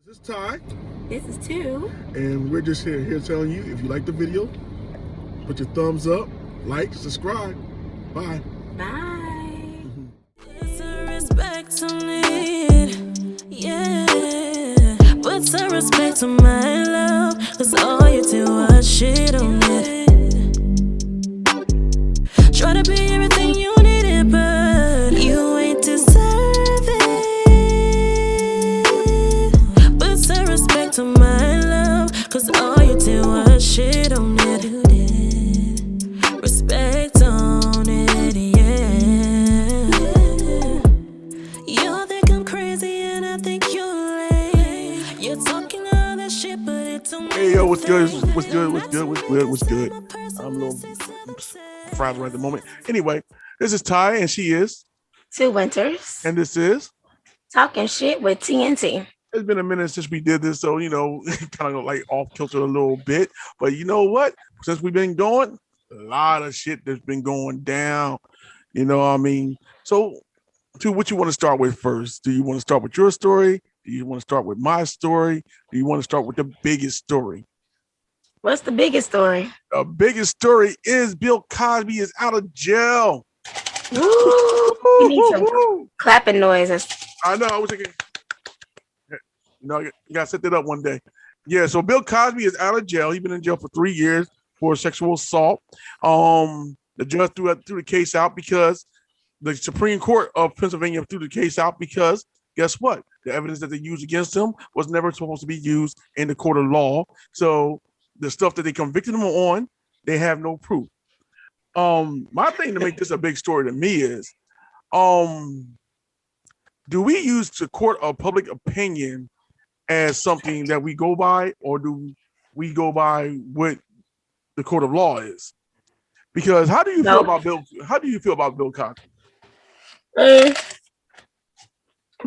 This is Ty, This is two. and we're just here telling you if you like the video, put your thumbs up, like, subscribe. Bye. Bye. Put some respect on it, yeah. Put some respect on my love, cause all you do was shit on it. Try to be everything you needed, but you ain't deserve it. Put some respect on my love, cause all you did was shit on it. Respect on it, yeah. You think I'm crazy and I think you're lame. You're talking all that shit, but it don't mean Hey yo, what's good? a thing. What's good? What's good? What's good? What's good? I'm a little frazzled at the moment. Anyway, this is Ty, and she is, Two Winters. and this is. Talking shit with TNT. It's been a minute since we did this, so kind of like off kilter a little bit. But you know what? Since we've been going, a lot of shit that's been going down. You know what I mean? So, what you want to start with first? Do you want to start with your story? Do you want to start with my story? Do you want to start with the biggest story? What's the biggest story? The biggest story is Bill Cosby is out of jail. Woo! We need some clapping noises. I know. I was thinking, you got to set that up one day. Yeah. So Bill Cosby is out of jail. He's been in jail for 3 years for sexual assault. The judge threw the case out because the Supreme Court of Pennsylvania threw the case out because guess what? The evidence that they used against him was never supposed to be used in the court of law. So the stuff that they convicted him on, they have no proof. My thing to make this a big story to me is, do we use the court of public opinion as something that we go by, or do we go by what the court of law is? Because how do you feel about Bill? How do you feel about Bill Cosby?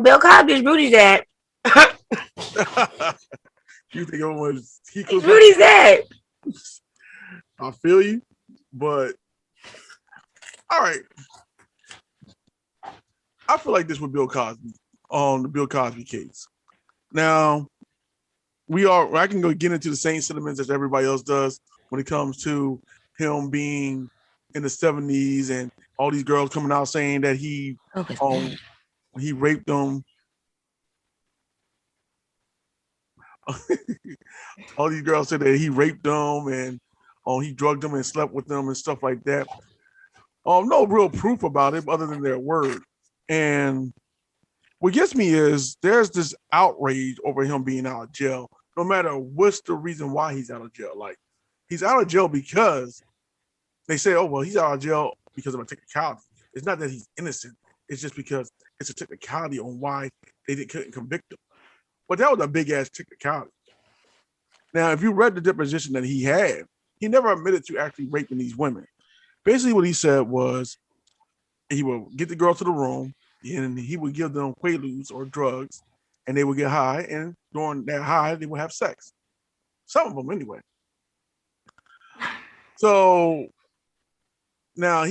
Bill Cosby's Rudy's dad. You think it was Rudy's dad. I feel you, but all right. I feel like this with Bill Cosby on the Bill Cosby case. Now, I can go get into the same sentiments as everybody else does when it comes to him being in the 70s and all these girls coming out saying that he raped them. All these girls said that he raped them and he drugged them and slept with them and stuff like that. No real proof about it other than their word. And what gets me is there's this outrage over him being out of jail, no matter what's the reason why he's out of jail. Like, he's out of jail because they say, oh, well, he's out of jail because of a technicality. It's not that he's innocent. It's just because it's a technicality on why they couldn't convict him. But that was a big-ass technicality. Now, if you read the deposition that he had, he never admitted to actually raping these women. Basically, what he said was he would get the girl to the room, and he would give them quaaludes or drugs, and they would get high, and during that high, they would have sex. Some of them, anyway. So now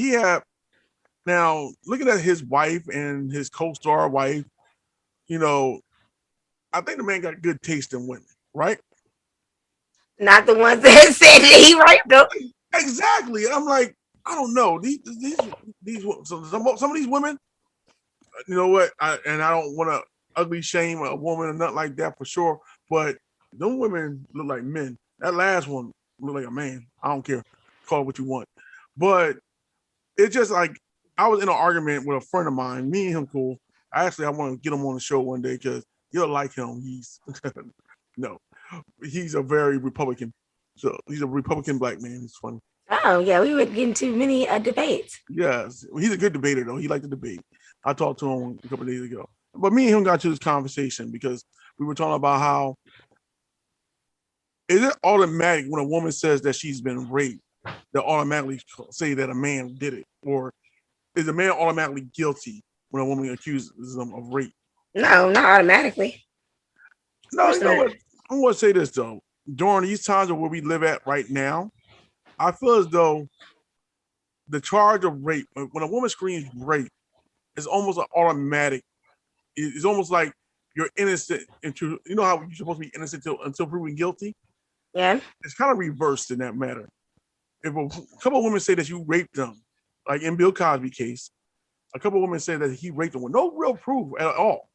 looking at his wife and his co-star wife, I think the man got good taste in women, right? Not the ones that said that he raped them. Exactly. I'm like, I don't know. Some of these women, you know what? I don't want to ugly shame a woman or nothing like that for sure. But them women look like men. That last one looked like a man. I don't care. Call it what you want. But it's just like I was in an argument with a friend of mine. Me and him cool. I want to get him on the show one day because you'll like him. He's he's a very Republican. So he's a Republican black man. It's funny. Oh, yeah, we would get into many debates. Yes, he's a good debater, though. He liked to debate. I talked to him a couple of days ago. But me and him got to this conversation because we were talking about how is it automatic when a woman says that she's been raped, they automatically say that a man did it? Or is a man automatically guilty when a woman accuses them of rape? No, not automatically. No, you know what? I want to say this, though. During these times of where we live at right now, I feel as though the charge of rape, when a woman screams rape, is almost an automatic. It's almost like you're innocent until you know how you're supposed to be innocent until proven guilty. Yeah. It's kind of reversed in that matter. If a couple of women say that you raped them, like in Bill Cosby case, a couple of women say that he raped them with no real proof at all.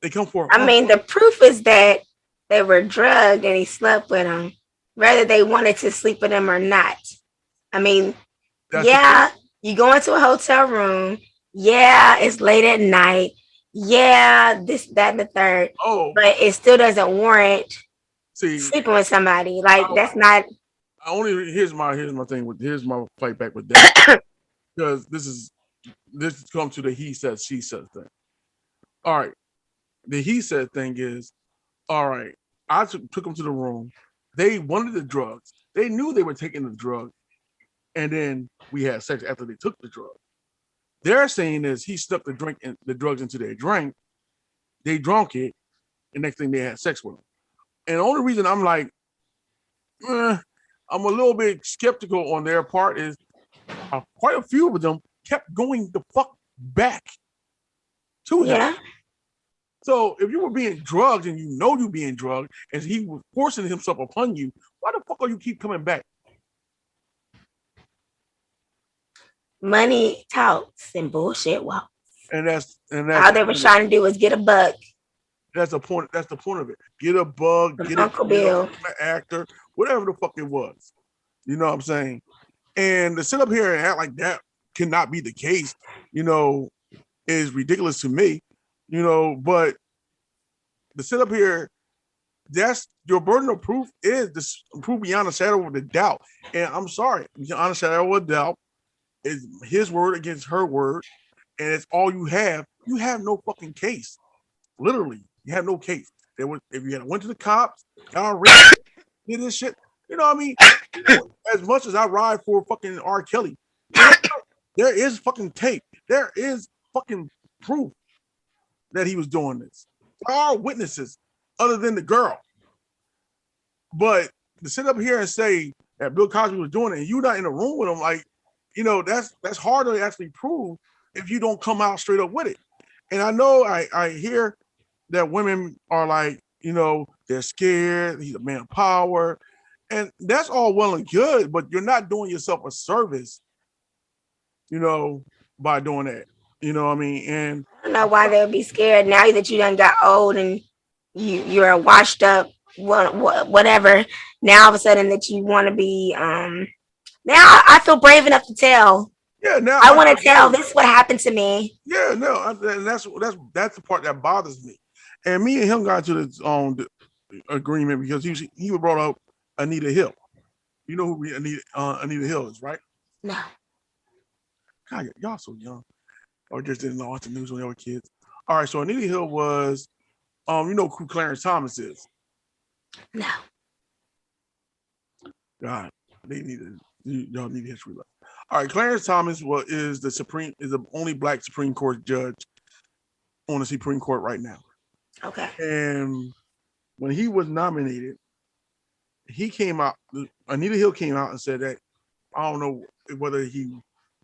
They come for I mean, the proof is that they were drugged and he slept with them, whether they wanted to sleep with him or not. I mean, that's yeah, you go into a hotel room. Yeah, it's late at night. Yeah, this, that, and the third. oh, But it still doesn't warrant see, sleeping with somebody. Like I, that's not. I only here's my thing with here's my fight back with that because this comes to the he said she said thing. All right, the he said thing is all right. I took them to the room. They wanted the drugs. They knew they were taking the drug, and then we had sex after they took the drug. They're saying is he stuck the drugs into their drink. They drunk it, and next thing they had sex with them. And the only reason I'm like, I'm a little bit skeptical on their part is quite a few of them kept going the fuck back to him. Yeah. So if you were being drugged and you know you being drugged and he was forcing himself upon you, why the fuck are you keep coming back? Money talks and bullshit walks. And that's all they were trying to do was get a buck. That's the point. That's the point of it. Get a bug, From get Uncle Bill, an actor, whatever the fuck it was. You know what I'm saying? And to sit up here and act like that cannot be the case, you know, is ridiculous to me. You know, but to sit up here, that's your burden of proof is this proof beyond a shadow of a doubt. And I'm sorry, beyond a shadow of a doubt is his word against her word, and it's all you have. You have no fucking case. Literally, you have no case. There was if you had went to the cops, y'all did this shit. You know what I mean? As much as I ride for fucking R. Kelly, there is fucking tape. There is fucking proof that he was doing this. There are witnesses other than the girl. But to sit up here and say that Bill Cosby was doing it and you're not in the room with him, like, you know, that's hard to actually prove if you don't come out straight up with it. And I know I hear that women are like, you know, they're scared, he's a man of power. And that's all well and good, but you're not doing yourself a service, you know, by doing that. You know what I mean? And I don't know why they'll be scared now that you done got old and you're a washed up whatever. Now all of a sudden that you want to be now I feel brave enough to tell. Yeah, now I want to tell this is what happened to me. Yeah, no, and that's the part that bothers me. And me and him got to this agreement because he brought up Anita Hill. You know who Anita Hill is, right? No. God, y'all so young. Or just didn't watch the news when they were kids. All right, so Anita Hill was, you know who Clarence Thomas is? No. God, y'all need history lesson. All right, Clarence Thomas is the only black Supreme Court judge on the Supreme Court right now. Okay. And when he was nominated, Anita Hill came out and said that I don't know whether he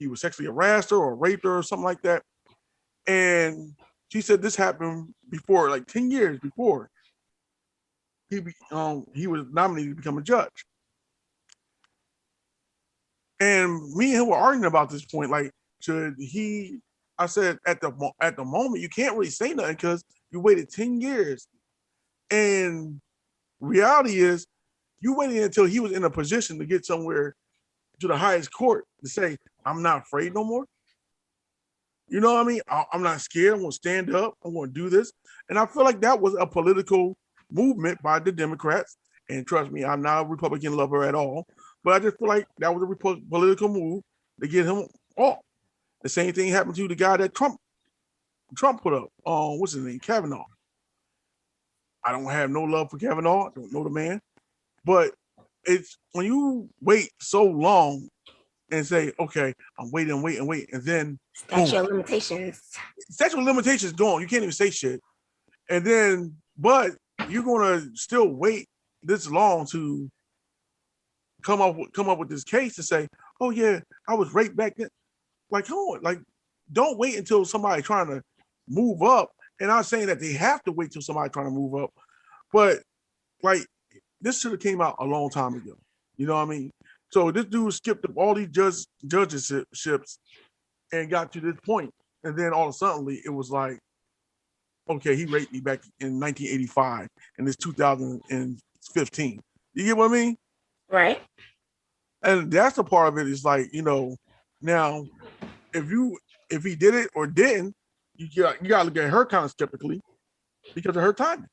was sexually harassed her or raped her or something like that. And she said this happened before, like 10 years before he was nominated to become a judge. And me and him were arguing about this point, like, should he? I said at the moment you can't really say nothing because you waited 10 years. And reality is you waited until he was in a position to get somewhere to the highest court to say, I'm not afraid no more. You know what I mean? I'm not scared. I'm going to stand up. I'm going to do this. And I feel like that was a political movement by the Democrats. And trust me, I'm not a Republican lover at all. But I just feel like that was a political move to get him off. The same thing happened to the guy that Trump put up. What's his name? Kavanaugh. I don't have no love for Kavanaugh. I don't know the man. But it's when you wait so long and say, okay, I'm waiting, and then statute of limitations. Statute of limitations gone. You can't even say shit. And then, but you're gonna still wait this long to come up with this case to say, oh yeah, I was raped back then. Like, hold on, like, don't wait until somebody trying to move up And I'm saying that they have to wait till somebody trying to move up, but like this should have came out a long time ago. You know what I mean? So this dude skipped up all these judgeships and got to this point, and then all of a sudden it was like, okay, he raped me back in 1985, and it's 2015. You get what I mean? Right. And that's the part of it is like, now if he did it or didn't, you got to look at her kind of skeptically because of her timing.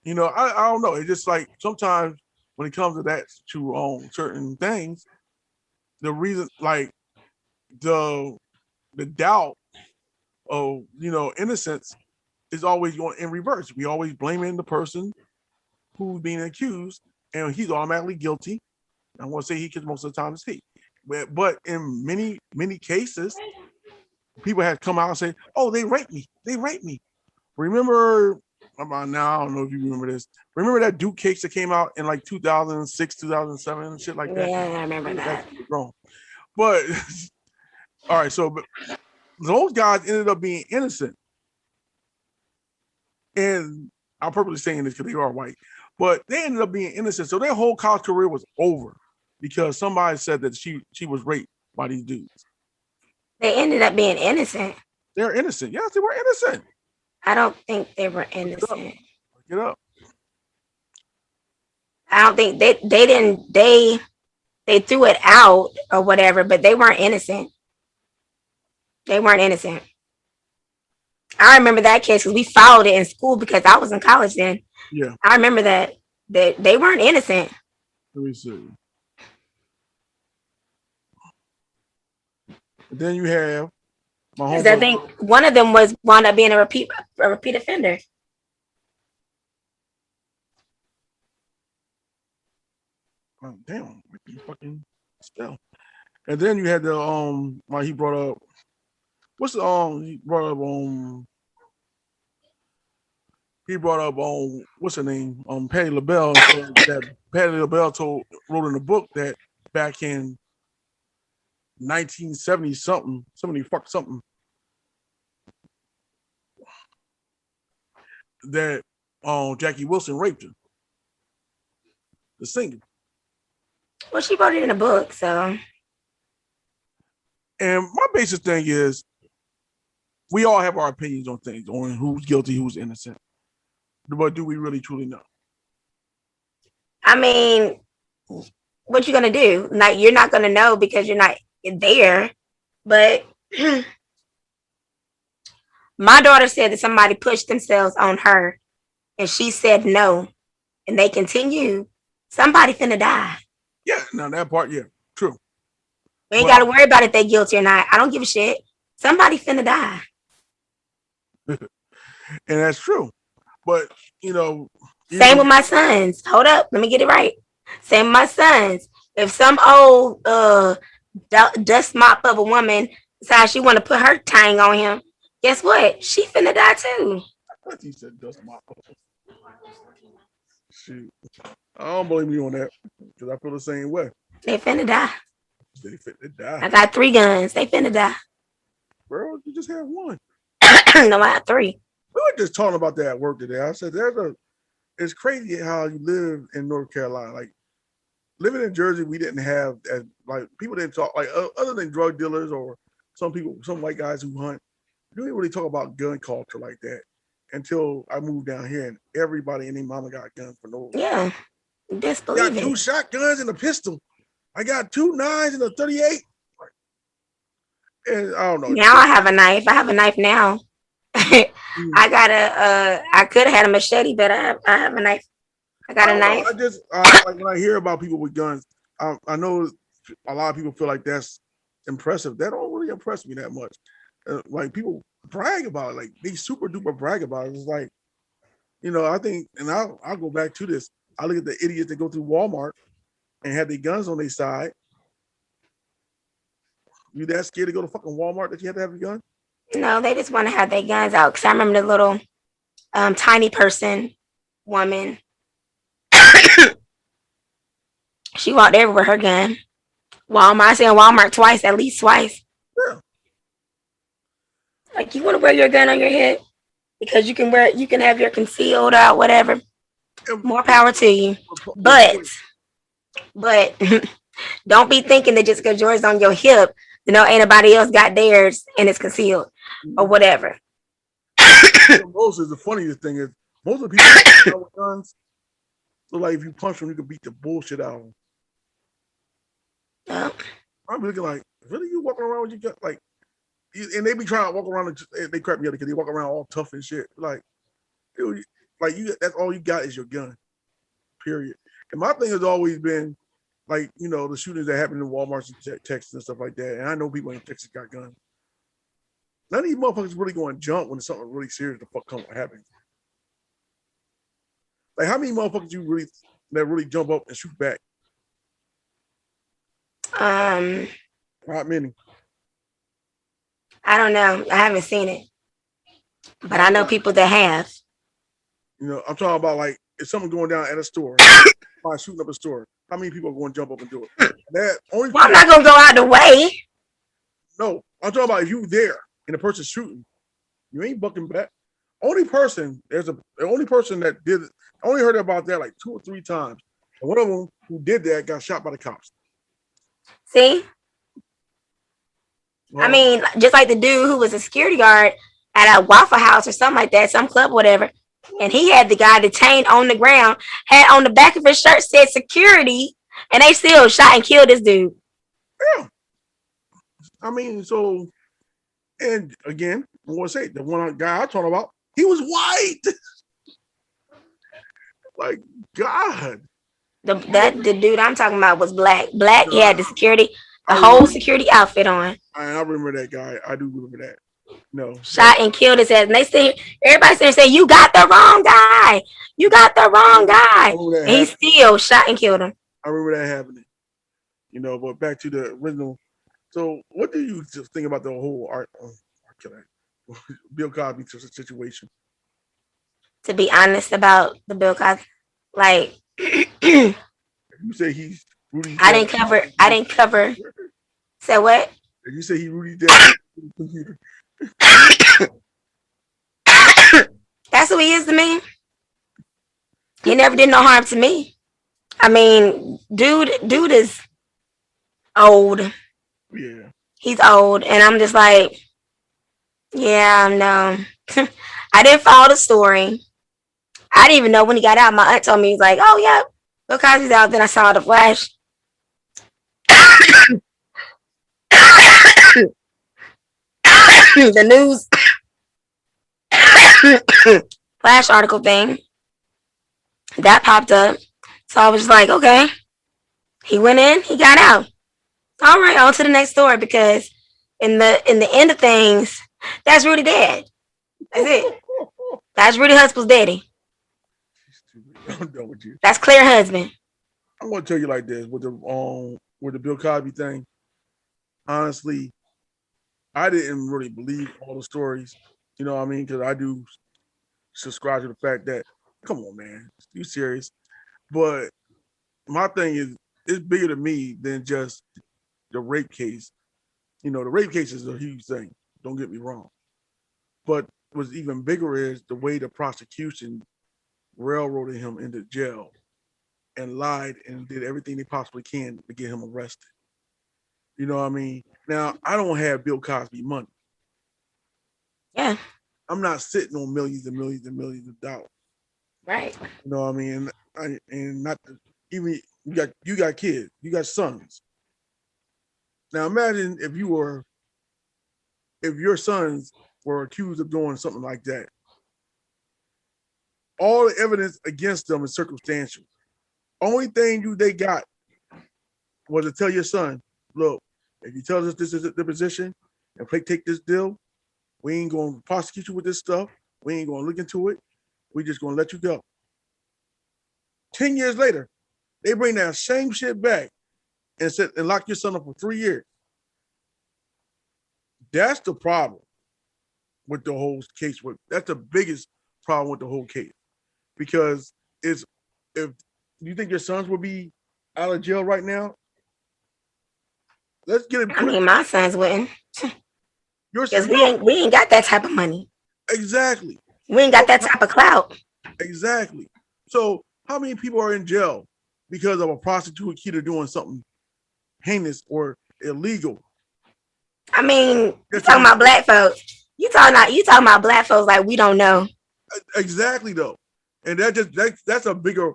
I don't know. It's just like sometimes when it comes to that to certain things, the reason like the doubt of innocence is always going in reverse. We always blaming the person who's being accused, and he's automatically guilty. I want to say he because most of the time it's he. But in many cases, people have come out and say, "Oh, they raped me. They raped me." Remember about now? I don't know if you remember this. Remember that Duke case that came out in like 2006, 2007, and shit like that. Yeah, I remember that. Wrong, but all right. So, but those guys ended up being innocent, and I'm purposely saying this because they are white, but they ended up being innocent. So their whole college career was over because somebody said that she was raped by these dudes. They ended up being innocent. They're innocent. Yes, they were innocent. I don't think they were innocent. Get up. I don't think they didn't they threw it out or whatever, but they weren't innocent. They weren't innocent. I remember that case because we followed it in school because I was in college then. Yeah. I remember that they weren't innocent. Let me see. And then you have my home. I think one of them wound up being a repeat offender. Oh, damn, fucking spell. And then you had the like he brought up what's the he brought up what's her name? Patti LaBelle. That Patti LaBelle wrote in a book that back in 1970 something, something that Jackie Wilson raped her. The singer. Well, she wrote it in a book, so. And my basic thing is we all have our opinions on things, on who's guilty, who's innocent. But do we really truly know? I mean, what you gonna do? Like, you're not gonna know because you're not there. But my daughter said that somebody pushed themselves on her, and she said no, and they continue. Somebody finna die. Yeah, now that part, yeah, true. We ain't got to worry about if they guilty or not. I don't give a shit. Somebody finna die. And that's true. But, same with my sons. Hold up. Let me get it right. Same with my sons. If some old dust mop of a woman decides she want to put her tang on him, guess what? She finna die too. I thought you said dust mop. Shoot. I don't blame you on that because I feel the same way. They finna die. They finna die. I got 3 guns. They finna die. Bro, you just had 1. No, I have 3. We were just talking about that at work today. I said it's crazy how you live in North Carolina. Like living in Jersey, we didn't have as like people didn't talk like other than drug dealers or some white guys who hunt. We didn't really talk about gun culture like that until I moved down here and everybody and their mama got guns for no reason. Yeah. Just believe I got 2 shotguns and a pistol. I got 2 9s and a 38. And I don't know. Now I have a knife. I have a knife now. I could have had a machete, but I have a knife. I got a knife. Like when I hear about people with guns, I know a lot of people feel like that's impressive. That don't really impress me that much. Like people brag about it, like they super duper brag about it. It's like, I think, and I'll go back to this. I look at the idiots that go through Walmart and have their guns on their side. You that scared to go to fucking Walmart that you have to have your gun? No, they just want to have their guns out. Because I remember the little tiny person woman. She walked there with her gun. Walmart, I said Walmart twice, at least twice. Yeah. Like you want to wear your gun on your head because you can have your concealed out, whatever. And, More power to you. but But but don't be thinking that just because yours on your hip, you know, ain't nobody else got theirs and it's concealed or whatever. most is the funniest thing is most of the people with guns. So like if you punch them, you can beat the bullshit out of them. Yeah. I'm looking like, really, you walking around with your gun? Like, and they be trying to walk around and they crap me up because they walk around all tough and shit. Like, dude, like that's all you got is your gun. Period. And my thing has always been like, you know, the shootings that happen in Walmarts and Texas and stuff like that. And I know people in Texas got guns. None of these motherfuckers really going to jump when something really serious the fuck come happen. Like, how many motherfuckers you really that really jump up and shoot back? Um, Not many. I don't know. I haven't seen it, but I know people that have. You know, I'm talking about like if someone going down at a store, by shooting up a store, how many people are going to jump up and do it? That only. Well, I'm not gonna go out the way. No, I'm talking about if you there and the person shooting, you ain't bucking back. Only person the only person that did it. I only heard about that like 2 or 3 times. And one of them who did that got shot by the cops. See, I mean, just like the dude who was a security guard at a Waffle House or something like that, some club, whatever, and he had the guy detained on the ground, had on the back of his shirt said security, and they still shot and killed this dude. Yeah. I mean, so, and again, I'm going to say, the one guy I talked about, he was white. Like, God. The dude I'm talking about was black. Black, he had the security, the whole security outfit on. I remember that guy. I do remember that. No. Shot and killed his ass. And they still, everybody still saying, you got the wrong guy. You got the wrong guy. And he still shot and killed him. I remember that happening. You know, but back to the original. So, what do you just think about the whole Bill Cosby situation? To be honest about the Bill Cosby, like, you say he's Rudy. I didn't cover. Say what? You say he Rudy dead computer. That's who he is to me. He never did no harm to me. I mean, dude is old. Yeah. He's old, and I'm just like, yeah, no. I didn't follow the story. I didn't even know when he got out. My aunt told me, he's like, oh, yeah, Bill Cosby's out. Then I saw the flash. The news flash article thing that popped up. So I was just like, okay. He went in, he got out. All right, on to the next story, because in the end of things, that's Rudy dad. That's it. That's Rudy Husband's daddy. I'm done with you. That's Claire husband. I'm gonna tell you like this with the Bill Cosby thing. Honestly, I didn't really believe all the stories. You know what I mean? Because I do subscribe to the fact that, come on, man, you serious? But my thing is, it's bigger to me than just the rape case. You know, the rape case is a huge thing. Don't get me wrong. But what's even bigger is the way the prosecution railroaded him into jail and lied and did everything they possibly can to get him arrested. You know what I mean? Now, I don't have Bill Cosby money. Yeah. I'm not sitting on millions and millions and millions of dollars. Right. You know what I mean? And not even you got kids, you got sons. Now imagine if your sons were accused of doing something like that. All the evidence against them is circumstantial. Only thing they got was to tell your son, look, if you tell us this is the position and take this deal, we ain't going to prosecute you with this stuff. We ain't going to look into it. We just going to let you go. 10 years later, they bring that same shit back and lock your son up for 3 years. That's the problem with the whole case. That's the biggest problem with the whole case. Because if you think your sons would be out of jail right now, let's get it. I mean, my sons wouldn't. You're Because we ain't got that type of money. exactly. We ain't got that type of clout. Exactly. So how many people are in jail because of a prostitute kid doing something heinous or illegal? I mean, you Just to talking be about black folks. You talking about black folks like we don't know. exactly though. And that's a bigger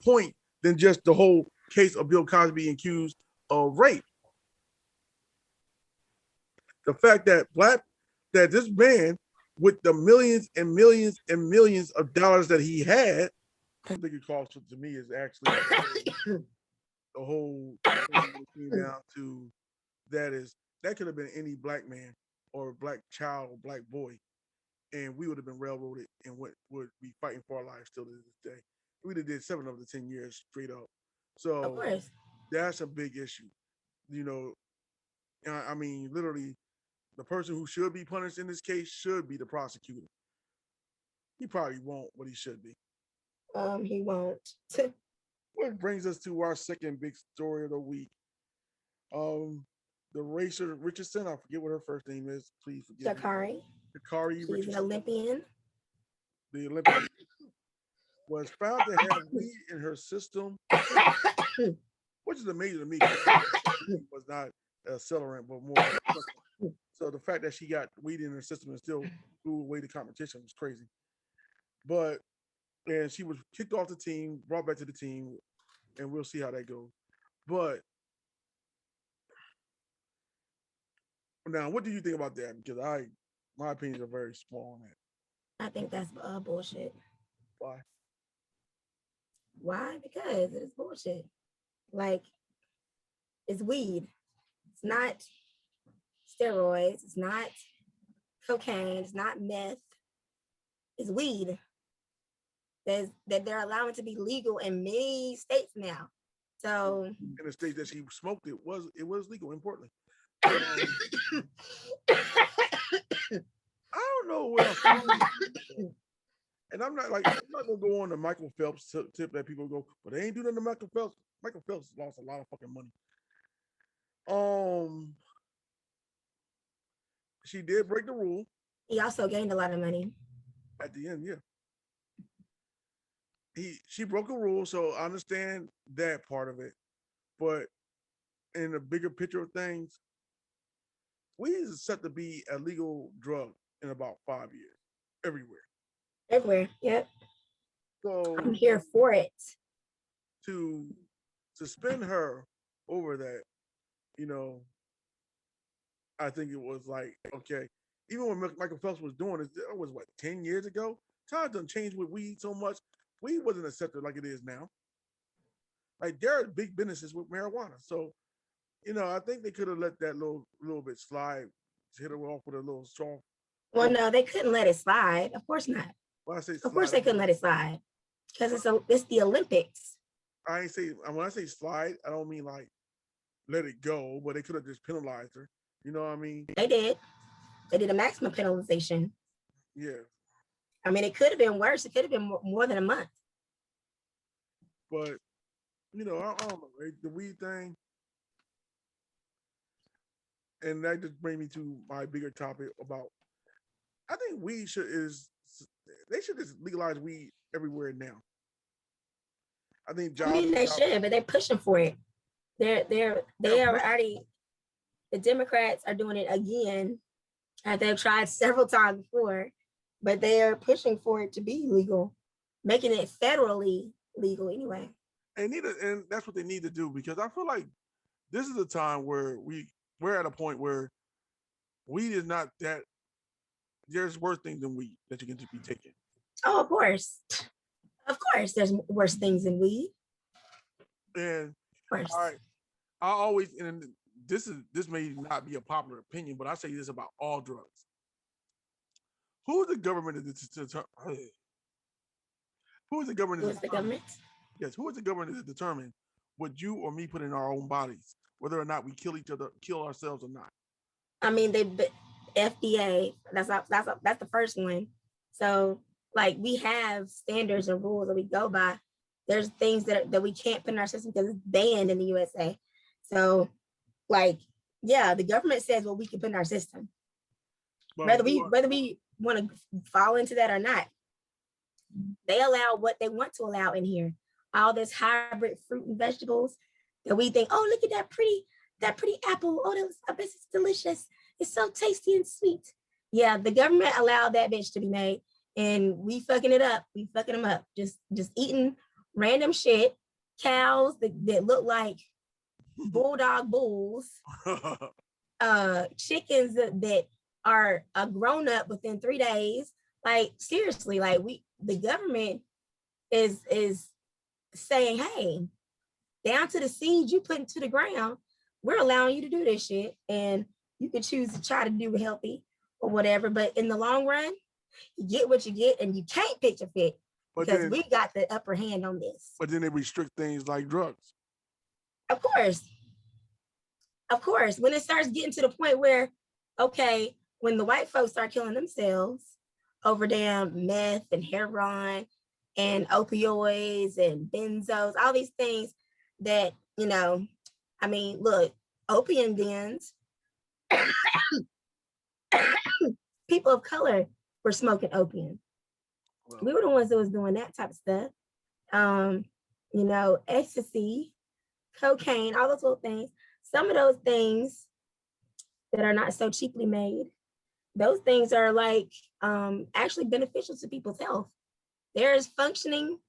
point than just the whole case of Bill Cosby accused of rape. The fact that this man with the millions and millions and millions of dollars that he had, the bigger cost to me is actually the whole thing came down to that could have been any black man or black child or black boy, and we would have been railroaded and would be fighting for our lives still to this day. We'd have did 7 of the 10 years straight up. Of So course. that's a big issue. You know, I mean, literally, the person who should be punished in this case should be the prosecutor. He probably won't, but he should be. He won't. Which brings us to our second big story of the week. Um, the Racer Richardson, I forget what her first name is. Please forgive me. Shakari. Shakari She's an Richardson, Olympian. the Olympian, was found to have weed in her system, which is amazing to me because weed was not a accelerant, but more. So the fact that she got weed in her system and still threw away the competition was crazy. But and she was kicked off the team, brought back to the team, and we'll see how that goes. But now, what do you think about that? Because my opinions are very small on that. I think that's bullshit. Why? Why? Because it is bullshit. Like, it's weed. It's not steroids. It's not cocaine. It's not meth. It's weed. That they're allowing to be legal in many states now. So In the state that she smoked, it was legal in Portland. I don't know where and I'm not gonna go on the Michael Phelps tip that people go, but they ain't doing nothing to Michael Phelps. Michael Phelps lost a lot of fucking money. Um, she did break the rule he also gained a lot of money. at the end. Yeah, she broke a rule, so I understand that part of it. But in the bigger picture of things, weed is set to be a legal drug in about 5 years everywhere. Everywhere. Yep. I'm So here for it. to suspend her over that, you know, I think it was like okay. Even when Michael Phelps was doing this, that was what 10 years ago. Times done changed with weed so much. Weed wasn't accepted like it is now. Like there are big businesses with marijuana, so I think they could have let that little bit slide, hit her off with a little soft. Well, no, they couldn't let it slide. Of course not. When I say Of course slide, they couldn't let it slide because it's the Olympics. I ain't say when I say slide, I don't mean like let it go, but they could have just penalized her. You know what I mean? They did. They did a maximum penalization. Yeah. I mean, it could have been worse. It could have been more than a month. But I don't know. The weed thing, and that just brings me to my bigger topic about. I think weed they should just legalize weed everywhere now. I think I mean, they should, but they're pushing for it. They are already. The Democrats are doing it again, and they've tried several times before, but they are pushing for it to be legal, making it federally legal anyway. and that's what they need to do because I feel like this is a time where we're at a point where weed is not that. There's worse things than weed that you can be taking. Oh, of course, there's worse things than weed. And Of course. all right, I always and this may not be a popular opinion, but I say this about all drugs. Who is the government to who is the government Who's the government? Yes, who is the government to determine what you or me put in our own bodies, whether or not we kill each other, kill ourselves or not? I mean, FDA. That's the first one. So, like, we have standards and rules that we go by. There's things that we can't put in our system because it's banned in the USA. So, like, Yeah, the government says what we can put in our system, But whether we want to fall into that or not. They allow what they want to allow in here. All this hybrid fruit and vegetables that we think, oh, look at that pretty apple. Oh, I bet it's delicious. It's so tasty and sweet. Yeah, the government allowed that bitch to be made, and we fucking it up. We fucking them up. Just eating random shit. Cows that look like bulldog bulls. Chickens that are a grown up within 3 days. Like seriously, like the government is saying, hey, down to the seeds you put into the ground, we're allowing you to do this shit, and you can choose to try to do it healthy or whatever. But in the long run, you get what you get, and you can't pitch a fit because we got the upper hand on this. But then they restrict things like drugs. Of course, when it starts getting to the point where, okay, when the white folks start killing themselves over damn meth and heroin and opioids and benzos, all these things that, I mean, look, opium dens, people of color were smoking opium. Well, we were the ones that was doing that type of stuff. Ecstasy, cocaine, all those little things. Some of those things that are not so cheaply made, those things are like actually beneficial to people's health. There's functioning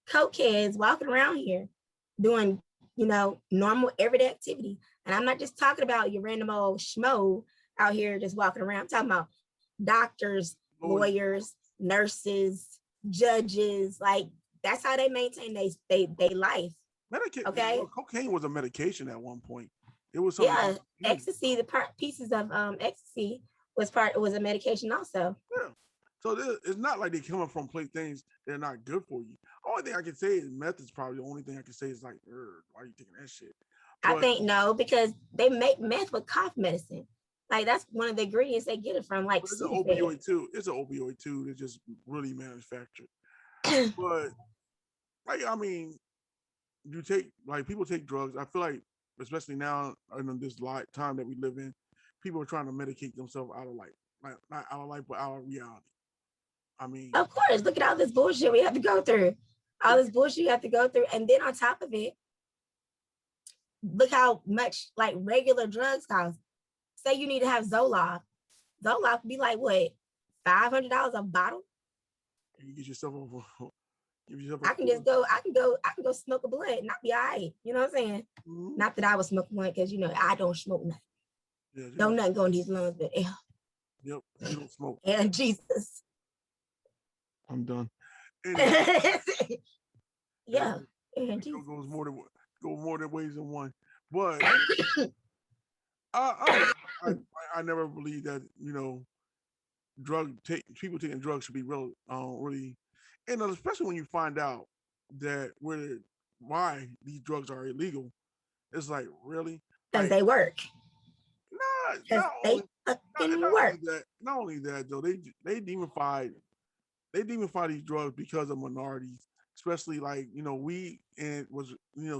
cokeheads walking around here doing, normal everyday activity. And I'm not just talking about your random old schmo out here just walking around. I'm talking about doctors, lawyers, nurses, judges. Like that's how they maintain their life. Okay. Cocaine was a medication at one point. It was something. Yeah, ecstasy. The pieces of ecstasy was a medication also. Yeah. So it's not like they're coming from things they're not good for you. Only thing I can say is meth is probably the only thing I can say is like, why are you taking that shit? But I think no, because they make meth with cough medicine. Like that's one of the ingredients they get it from. Like it's an opioid too. It's an opioid too. That's just really manufactured. But like, I mean, people take drugs. I feel like, especially now in this time that we live in, people are trying to medicate themselves out of life, not out of life, but out of reality. I mean, of course, look at all this bullshit we have to go through. All this bullshit you have to go through. And then on top of it, look how much like regular drugs cost. Say you need to have Zoloft. Zoloft would be like what, $500 a bottle? You get yourself over. I can go smoke a blunt and I'll be all right. You know what I'm saying? Mm-hmm. Not that I would smoke a blunt because I don't smoke nothing. Yeah, don't nothing go in these lungs, but Yep, you don't smoke. And Jesus. I'm done. Anyway, yeah. And Jesus. Goes more than ways than one. But I never believed that, people taking drugs should be really, and especially when you find out that why these drugs are illegal, it's like really because they work. Not only that though, they demonified these drugs because of minorities, especially like weed, and it was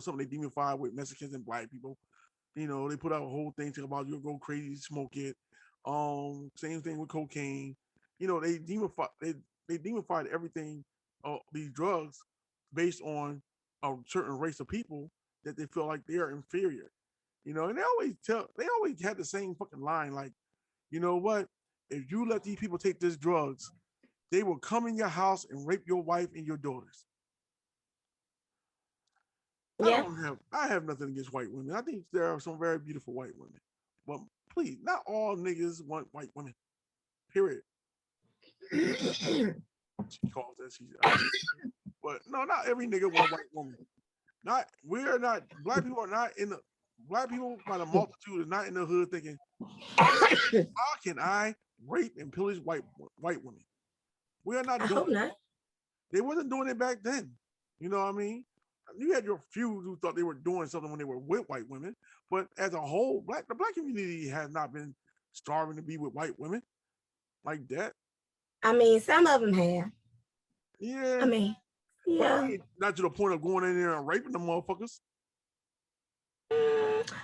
something they demonified with Mexicans and black people. They put out a whole thing about you'll go crazy, smoke it. Same thing with cocaine. They demonified everything, these drugs, based on a certain race of people that they feel like they are inferior. And they always had the same fucking line, like, you know what? If you let these people take these drugs, they will come in your house and rape your wife and your daughters. Yeah. I have nothing against white women. I think there are some very beautiful white women. But please, not all niggas want white women. Period. She calls that but no, not every nigga want a white woman. Black people are not in the black people by the multitude is not in the hood thinking, how can I rape and pillage white women? We are not doing it. They wasn't doing it back then. You know what I mean? You had your few who thought they were doing something when they were with white women, but as a whole, the black community has not been starving to be with white women like that. I mean, some of them have. Yeah. I mean, yeah. Not to the point of going in there and raping the motherfuckers.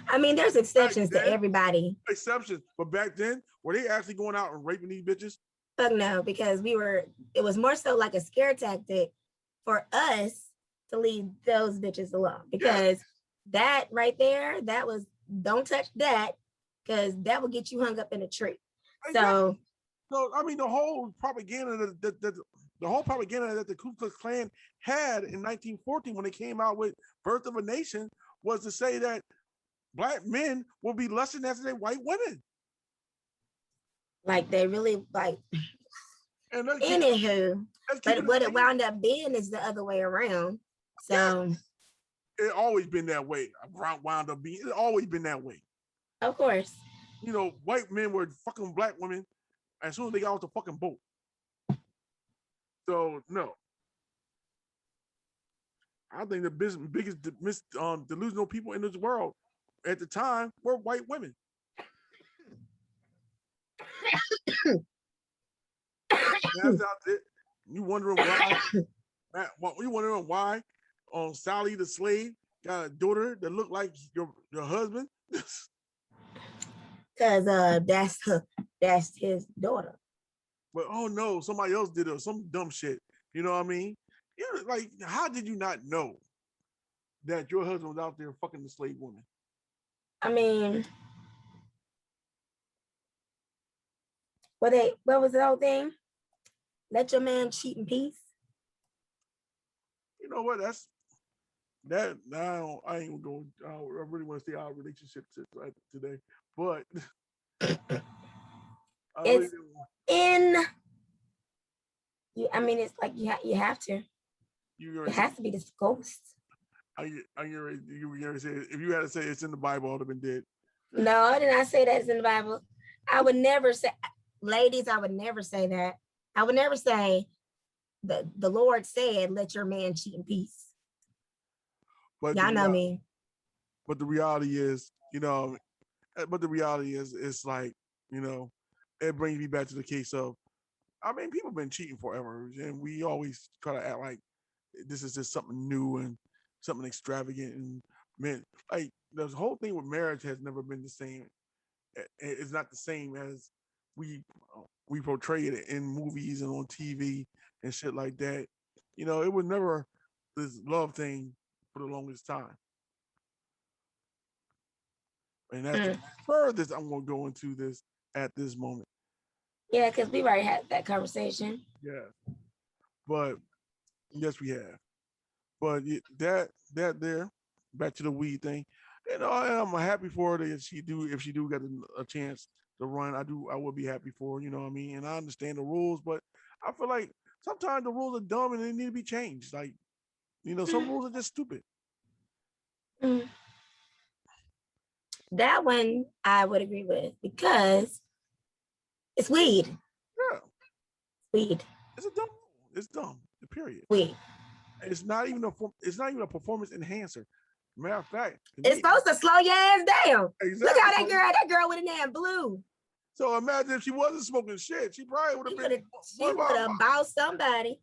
I mean, there's exceptions to everybody. Exceptions, but back then, were they actually going out and raping these bitches? Fuck no, because it was more so like a scare tactic for us to leave those bitches alone. Because that right there, that was, don't touch that, because that will get you hung up in a tree. Exactly. So I mean, the whole propaganda that the Ku Klux Klan had in 1914 when they came out with "Birth of a Nation" was to say that black men will be lusting after their white women. Like they really like. And anywho, but what it wound up being is the other way around. So it always been that way. Wound up being. It's always been that way. Of course. You know, white men were fucking black women as soon as they got off the fucking boat. So no. I think the biggest delusional people in this world at the time were white women. That's out there. You wondering why? You wondering why? Sally the slave got a daughter that looked like your husband? Because that's his daughter. But oh no, somebody else did it or some dumb shit. You know what I mean? You're like, how did you not know that your husband was out there fucking the slave woman? I mean, what was the whole thing? Let your man cheat in peace. You know what? That's that. Now I ain't going. I really want to see our relationship today, but it's in. I mean, it's like you have to. It has to be disclosed. You were gonna say if you had to say it's in the Bible, I would have been dead. No, I did not say that's in the Bible. I would never say, ladies. I would never say that. I would never say the Lord said, "Let your man cheat in peace." But y'all know me. But the reality is, it's like, it brings me back to the case of, I mean, people have been cheating forever, and we always try to act like this is just something new and something extravagant. And man, like the whole thing with marriage has never been the same. It's not the same as we portray it in movies and on TV and shit like that. It was never this love thing for the longest time. And that's the furthest I'm going to go into this at this moment. Yeah, because we've already had that conversation. Yeah. But yes, we have. But that there, back to the weed thing. I'm happy for her if she do get a chance to run. I would be happy for her, you know what I mean? And I understand the rules, but I feel like sometimes the rules are dumb and they need to be changed. Like, some rules are just stupid. That one I would agree with because it's weed. Yeah. Weed. It's a dumb rule. It's dumb. Period. Weed. It's not even a performance enhancer. Matter of fact, it's supposed to slow your ass down. Exactly. Look how that girl with a damn blue. So imagine if she wasn't smoking shit, she probably would have been. She would have bought somebody.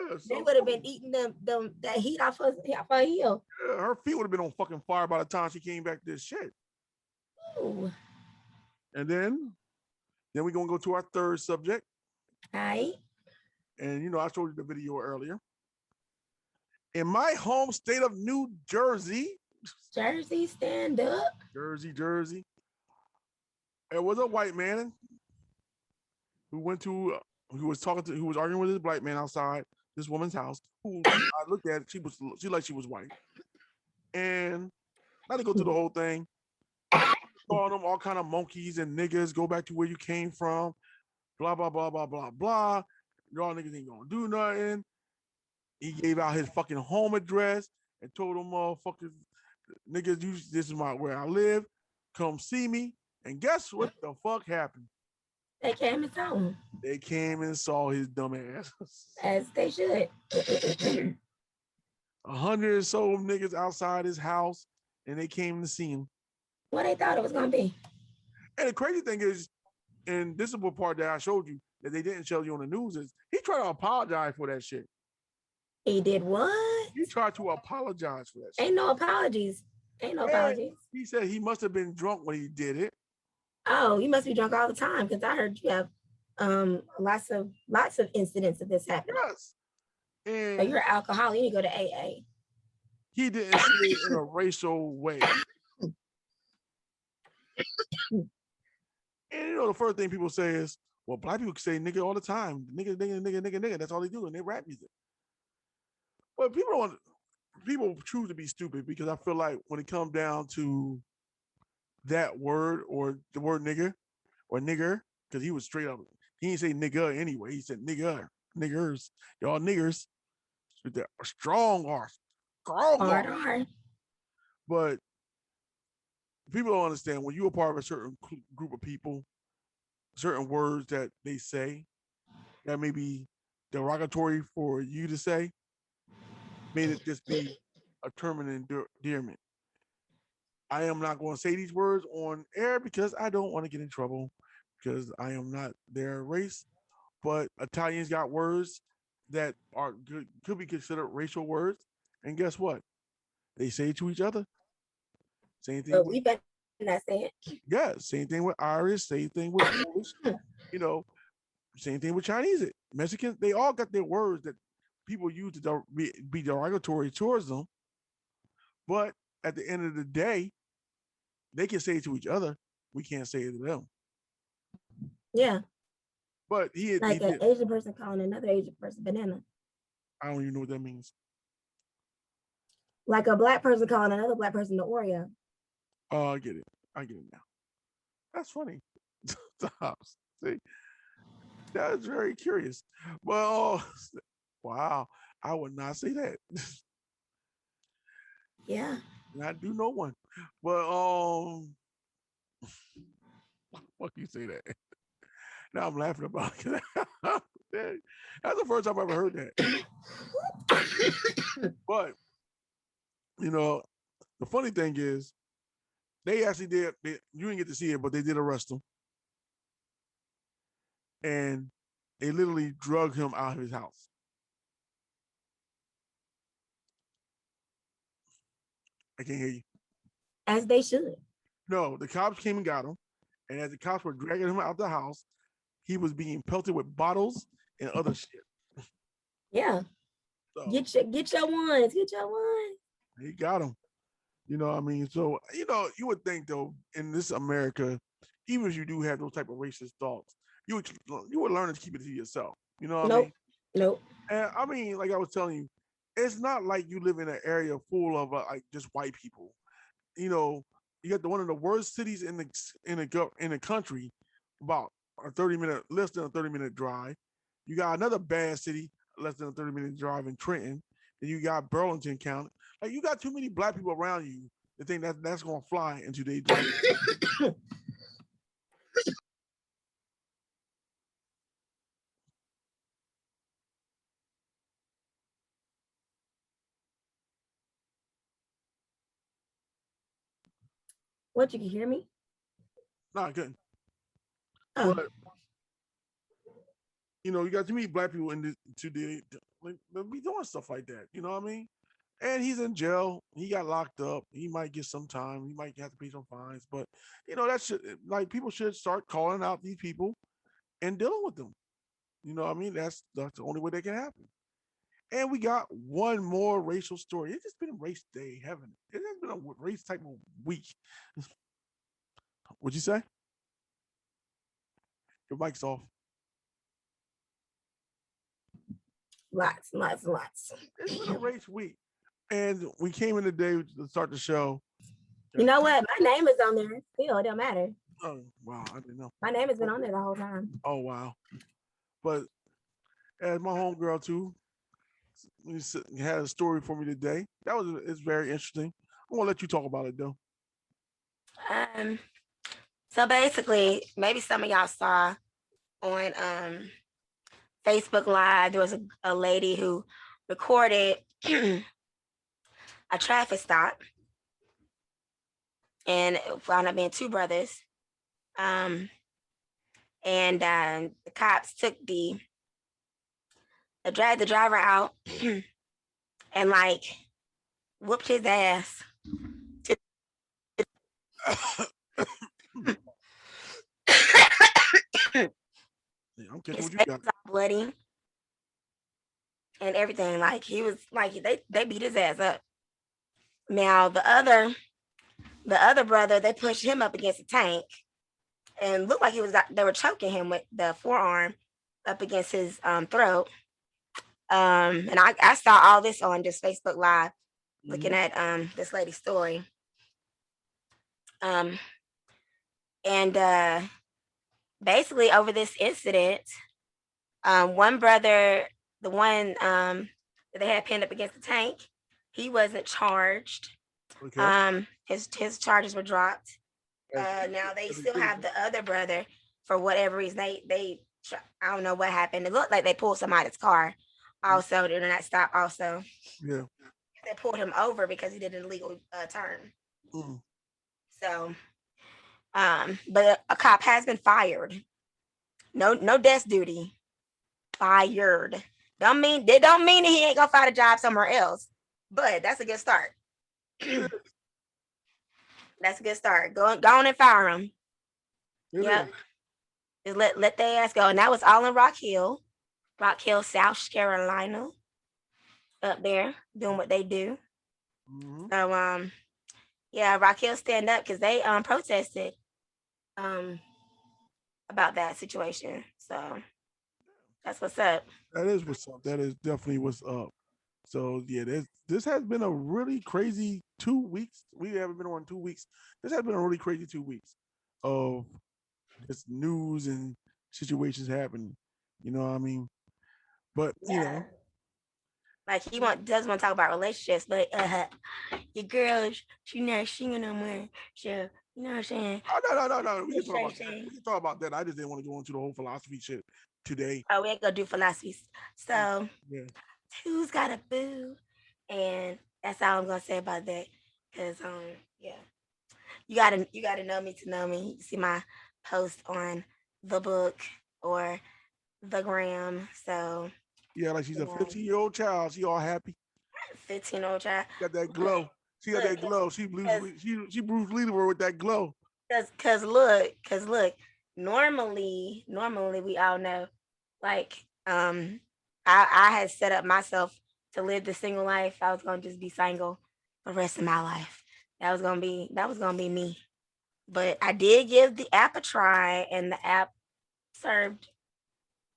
Yeah, they would have been eating that heat off her heel. Yeah, her feet would have been on fucking fire by the time she came back to this shit. Ooh. And then we're gonna go to our third subject. All right. And I showed you the video earlier. In my home state of New Jersey. Jersey, stand up. Jersey. There was a white man who was arguing with his black man outside this woman's house. Who I looked at, she was white. And not to go through the whole thing. Calling them all kind of monkeys and niggas, go back to where you came from, blah, blah, blah, blah, blah, blah. Y'all niggas ain't gonna do nothing. He gave out his fucking home address and told them motherfuckers, niggas, this is where I live. Come see me. And guess what the fuck happened? They came and saw him. They came and saw his dumb ass. As they should. 100 or so niggas outside his house, and they came to see him. What they thought it was gonna be. And the crazy thing is, and this is what part that I showed you that they didn't show you on the news, is he tried to apologize for that shit. He did what? He tried to apologize for that shit. Ain't no apologies. Ain't no And apologies. he said he must have been drunk when he did it. Oh, you must be drunk all the time because I heard you have lots of incidents of this happening. Yes. So And you're an alcoholic. You need to go to AA. he didn't say it in a racial way. And the first thing people say is, well, black people say nigga all the time. Nigga, nigga, nigga, nigga, nigga. That's all they do in their rap music. But people choose to be stupid because I feel like when it comes down to that word or the word nigger or nigger, because he was straight up, he didn't say nigga anyway. He said nigger, niggers, y'all niggers, with that strong R, strong Hard, R. hard. But people don't understand when you're a part of a certain group of people, certain words that they say that may be derogatory for you to say, made it just be a term of endearment. I am not going to say these words on air because I don't want to get in trouble because I am not their race. But Italians got words that are could be considered racial words, and guess what? They say it to each other. Same thing But with we better not say it. yeah, same thing with Irish, same thing with Polish. You know, same thing with Chinese, Mexicans. They all got their words that people use to be derogatory towards them. But at the end of the day, they can say it to each other. We can't say it to them. Yeah. But he Like an did. Asian person calling another Asian person banana. I don't even know what that means. Like a black person calling another black person the Oreo. Oh, I get it. I get it now. That's funny. See, that is very curious. Well, wow, I would not say that. Yeah. Not do no one. But fuck you say that. Now I'm laughing about it. That's the first time I ever heard that. But the funny thing is, they actually did. You didn't get to see it, but they did arrest him, and they literally drug him out of his house. I can't hear you. As they should. No, the cops came and got him, and as the cops were dragging him out the house, he was being pelted with bottles and other shit. Yeah. So Get your ones. Get your ones. he got him. I mean, so you would think though, in this America, even if you do have those type of racist thoughts, you would learn to keep it to yourself. You know what I Nope. mean? Nope. And I mean, like I was telling you, it's not like you live in an area full of like just white people. You got one of the worst cities in the country, about a 30-minute, less than a 30-minute drive. You got another bad city, less than a 30-minute drive in Trenton. And you got Burlington County. Like you got too many black people around you to think that's gonna fly into their dream. What, you can hear me? Not good. Oh. But you got too many black people in the like be doing stuff like that. You know what I mean? And he's in jail. He got locked up. He might get some time. He might have to pay some fines. But that should like people should start calling out these people and dealing with them. You know what I mean? That's the only way that can happen. And we got one more racial story. It's just been a race day, haven't it? It has been a race type of week. What'd you say? Your mic's off. Lots, lots, lots. It's been a race week. And we came in today to start the show. You know what? My name is on there. Still, it don't matter. Oh, wow. I didn't know. My name has been on there the whole time. Oh, wow. But as my homegirl, too, had a story for me today. It's very interesting. I'm going to let you talk about it, though. So basically, maybe some of y'all saw on Facebook Live, there was a lady who recorded a traffic stop, and it wound up being two brothers. And the cops took dragged the driver out and like whooped his ass to Yeah, I'm catching His what you face got. was all bloody and everything. Like he was like they beat his ass up. Now the other brother, they pushed him up against a tank and looked like they were choking him with the forearm up against his throat. And I saw all this on just Facebook Live, looking Mhm. at this lady's story. Um, and basically over this incident, one brother, the one that they had pinned up against the tank, he wasn't charged. Okay. His charges were dropped. As, Now they as it still should have have been. the other brother for whatever reason. I don't know what happened. It looked like they pulled somebody's car. Mhm. Also, during that stop, also Yeah. they pulled him over because he did an illegal turn. Mm. So, but a cop has been fired. No desk duty. Fired. Don't mean that he ain't gonna find a job somewhere else. But that's a good start. It That's a good start. Go on and fire him. is. It Yep. is. Just let their ass go. And that was all in Rock Hill, South Carolina, up there doing what they do. Mm-hmm. So yeah, Rock Hill stand up because they protested um about that situation. So that's what's up. That is what's up. That is definitely what's up. So yeah, this has been a really crazy 2 weeks. We haven't been on 2 weeks. This has been a really crazy 2 weeks of just news and situations happening. You know what I mean? But Yeah. Like he does want to talk about relationships, but your girl, she not single no more. So you know what I'm saying? oh no. We can It's talk like about that. saying, We can talk about that. I just didn't want to go into the whole philosophy shit today. oh, we ain't gonna do philosophies. Mm. So Yeah. who's got a boo? And that's all I'm gonna say about that. Cause yeah, you gotta know me to know me. You see my post on the book or the gram. So Yeah, like she's you a know, 15-year-old child. She all happy. 15-year-old child. Got that Look, glow. She got look, that glow. She cause She Bruce Leader with that glow. cause look. Normally we all know, like I had set up myself to live the single life. I was gonna just be single for the rest of my life. That was gonna be me. But I did give the app a try, and the app served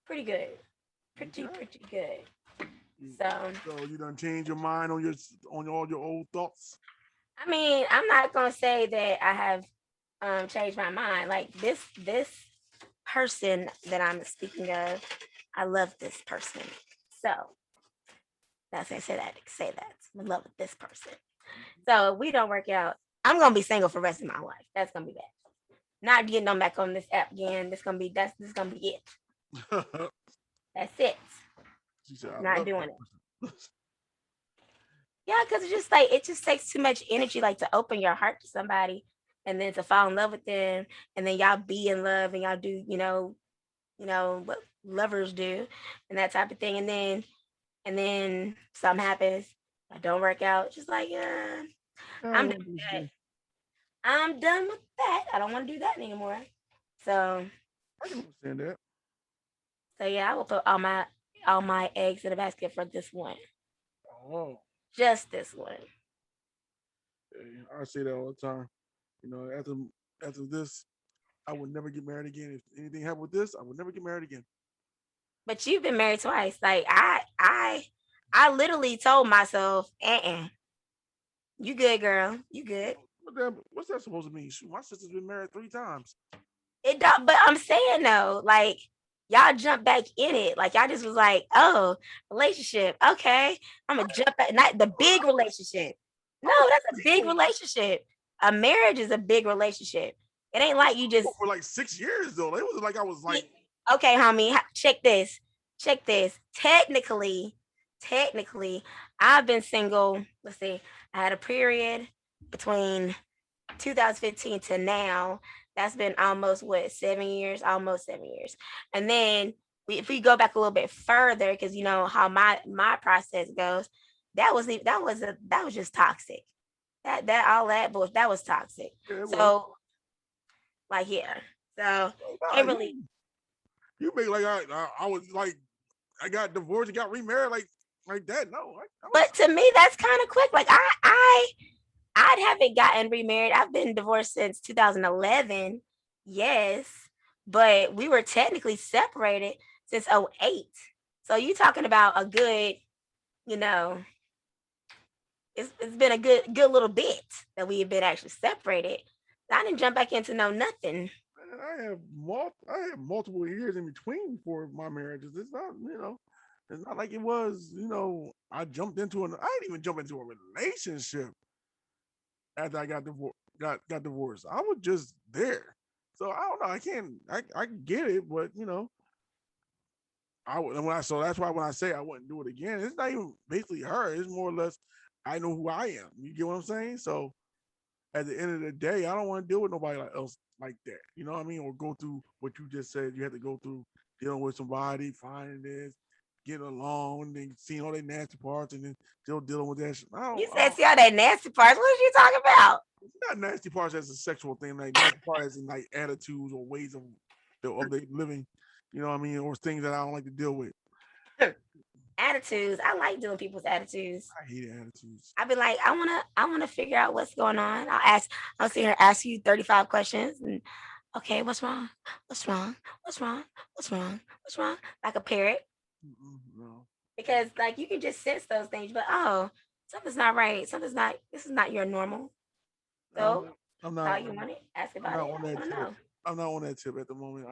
pretty good, pretty Okay. pretty good. Mm. So So you done change your mind on all your old thoughts. I mean, I'm not gonna say that I have changed my mind. Like this person that I'm speaking of, I love this person. So that's I say that. I'm in love with this person. So if we don't work out, I'm gonna be single for the rest of my life. That's gonna be that. Not getting them back on this app again. This gonna be it. That's it. She said, "I Not love doing that it. person." Yeah, because it's just like it just takes too much energy, like to open your heart to somebody and then to fall in love with them, and then y'all be in love and y'all do, what lovers do and that type of thing. And then something happens, I don't work out. Just like, I I'm done want with this that. day. I'm done with that. I don't want to do that anymore. So I can understand that. so yeah, I will put all my eggs in a basket for this one. Oh, Just this one. I say that all the time. You know, after this, I would never get married again. If anything happened with this, I would never get married again. But you've been married twice. Like I literally told myself, you good, girl. You good. What's that supposed to mean? Shoot, my sister's been married 3 times. It don't, but I'm saying though, like y'all jump back in it. Like y'all just was like, oh, relationship. Okay. I'm gonna jump back. Not the big relationship. I No, was that's a big single. relationship. A marriage is a big relationship. It ain't I was like you single just for like 6 years though. It was like I was like, okay, homie. Check this. Check this. Technically, I've been single. Let's see. I had a period between 2015 to now. That's been almost what 7 years, almost 7 years. And then if we go back a little bit further, because you know how my process goes, that was just toxic. That all that bullshit, that was toxic. Yeah, it was. So like yeah. So Nah, it really. you make like I was like I got divorced and got remarried like that. No, I was But to me, that's kind of quick. Like I haven't gotten remarried. I've been divorced since 2011. Yes, but we were technically separated since '08. So you talking about a good, you know, it's been a good little bit that we have been actually separated. I didn't jump back into no nothing. man, I have multiple years in between for my marriages. It's not, it's not like it was, I jumped into I didn't even jump into a relationship after I got divorced. Got divorced. I was just there. So I don't know. I can't. I get it, but so that's why when I say I wouldn't do it again, it's not even basically her. It's more or less I know who I am. You get what I'm saying? So at the end of the day, I don't want to deal with nobody else like that. You know what I mean? Or go through what you just said. You had to go through dealing with somebody, finding this, getting along, and then seeing all their nasty parts, and then still dealing with that. You said see all that nasty parts. What are you talking about? It's not nasty parts as a sexual thing. Like nasty parts in like attitudes or ways of their living. You know what I mean? Or things that I don't like to deal with. Attitudes. I like dealing with people's attitudes. I hate attitudes. I've been like, I wanna figure out what's going on. I'll sit here and ask you 35 questions and okay, what's wrong? What's wrong? What's wrong? What's wrong? What's wrong? Like a parrot. No. Because like you can just sense those things, but oh, something's not right. This is not your normal. So I'm how not. you want it? Ask I'm about not it. on I that wanna tip. know. I'm not on that tip at the moment.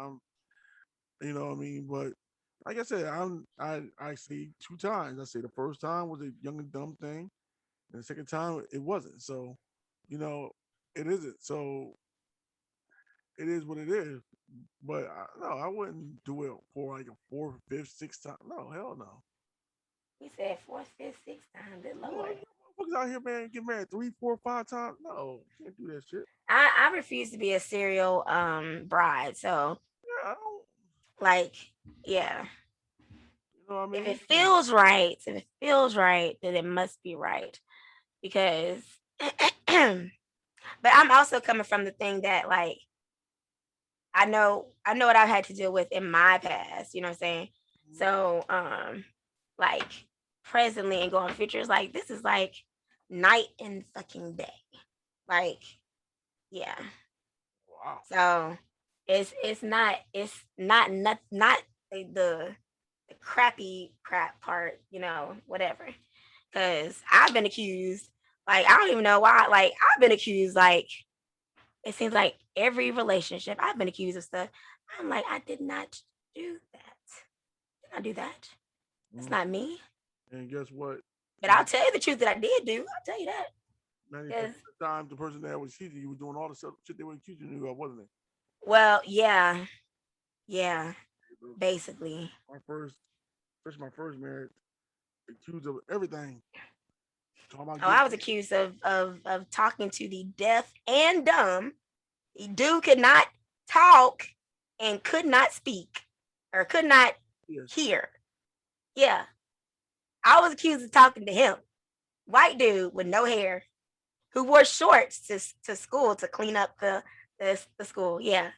You know what I mean? But like I said, I say two times. I say the first time was a young and dumb thing, and the second time it wasn't. So, you know, it isn't. So it is what it is. But no, I wouldn't do it for like a fourth, fifth, sixth time. No, hell no. He said fourth, fifth, sixth time. Good Yeah, lord. motherfuckers out here, man, get married three, four, five times. No, can't do that shit. I refuse to be a serial bride. So Yeah, I don't. like, yeah. You know what I If mean? it feels right, if it feels right, then it must be right. Because but I'm also coming from the thing that like I know what I've had to deal with in my past, you know what I'm saying? So like presently and going future is like this is like night and fucking day. Like, yeah. Wow. So it's not the crappy crap part, whatever. Cause I've been accused, like I don't even know why, like I've been accused like it seems like every relationship I've been accused of stuff. I'm like, I did not do that. Did not do that. That's Mm. not me. And guess what? But I'll tell you the truth that I did do. I'll tell you that. 90% Because of the time, the person that was cheating, you was doing all the shit they were accusing you of, wasn't it? well, yeah, yeah, basically. My first, especially my first marriage, accused of everything. Talking about Oh, I getting, was accused of talking to the deaf and dumb. The dude could not talk and could not speak or could not yes, hear. Yeah. I was accused of talking to him. White dude with no hair who wore shorts to school to clean up the school. Yeah.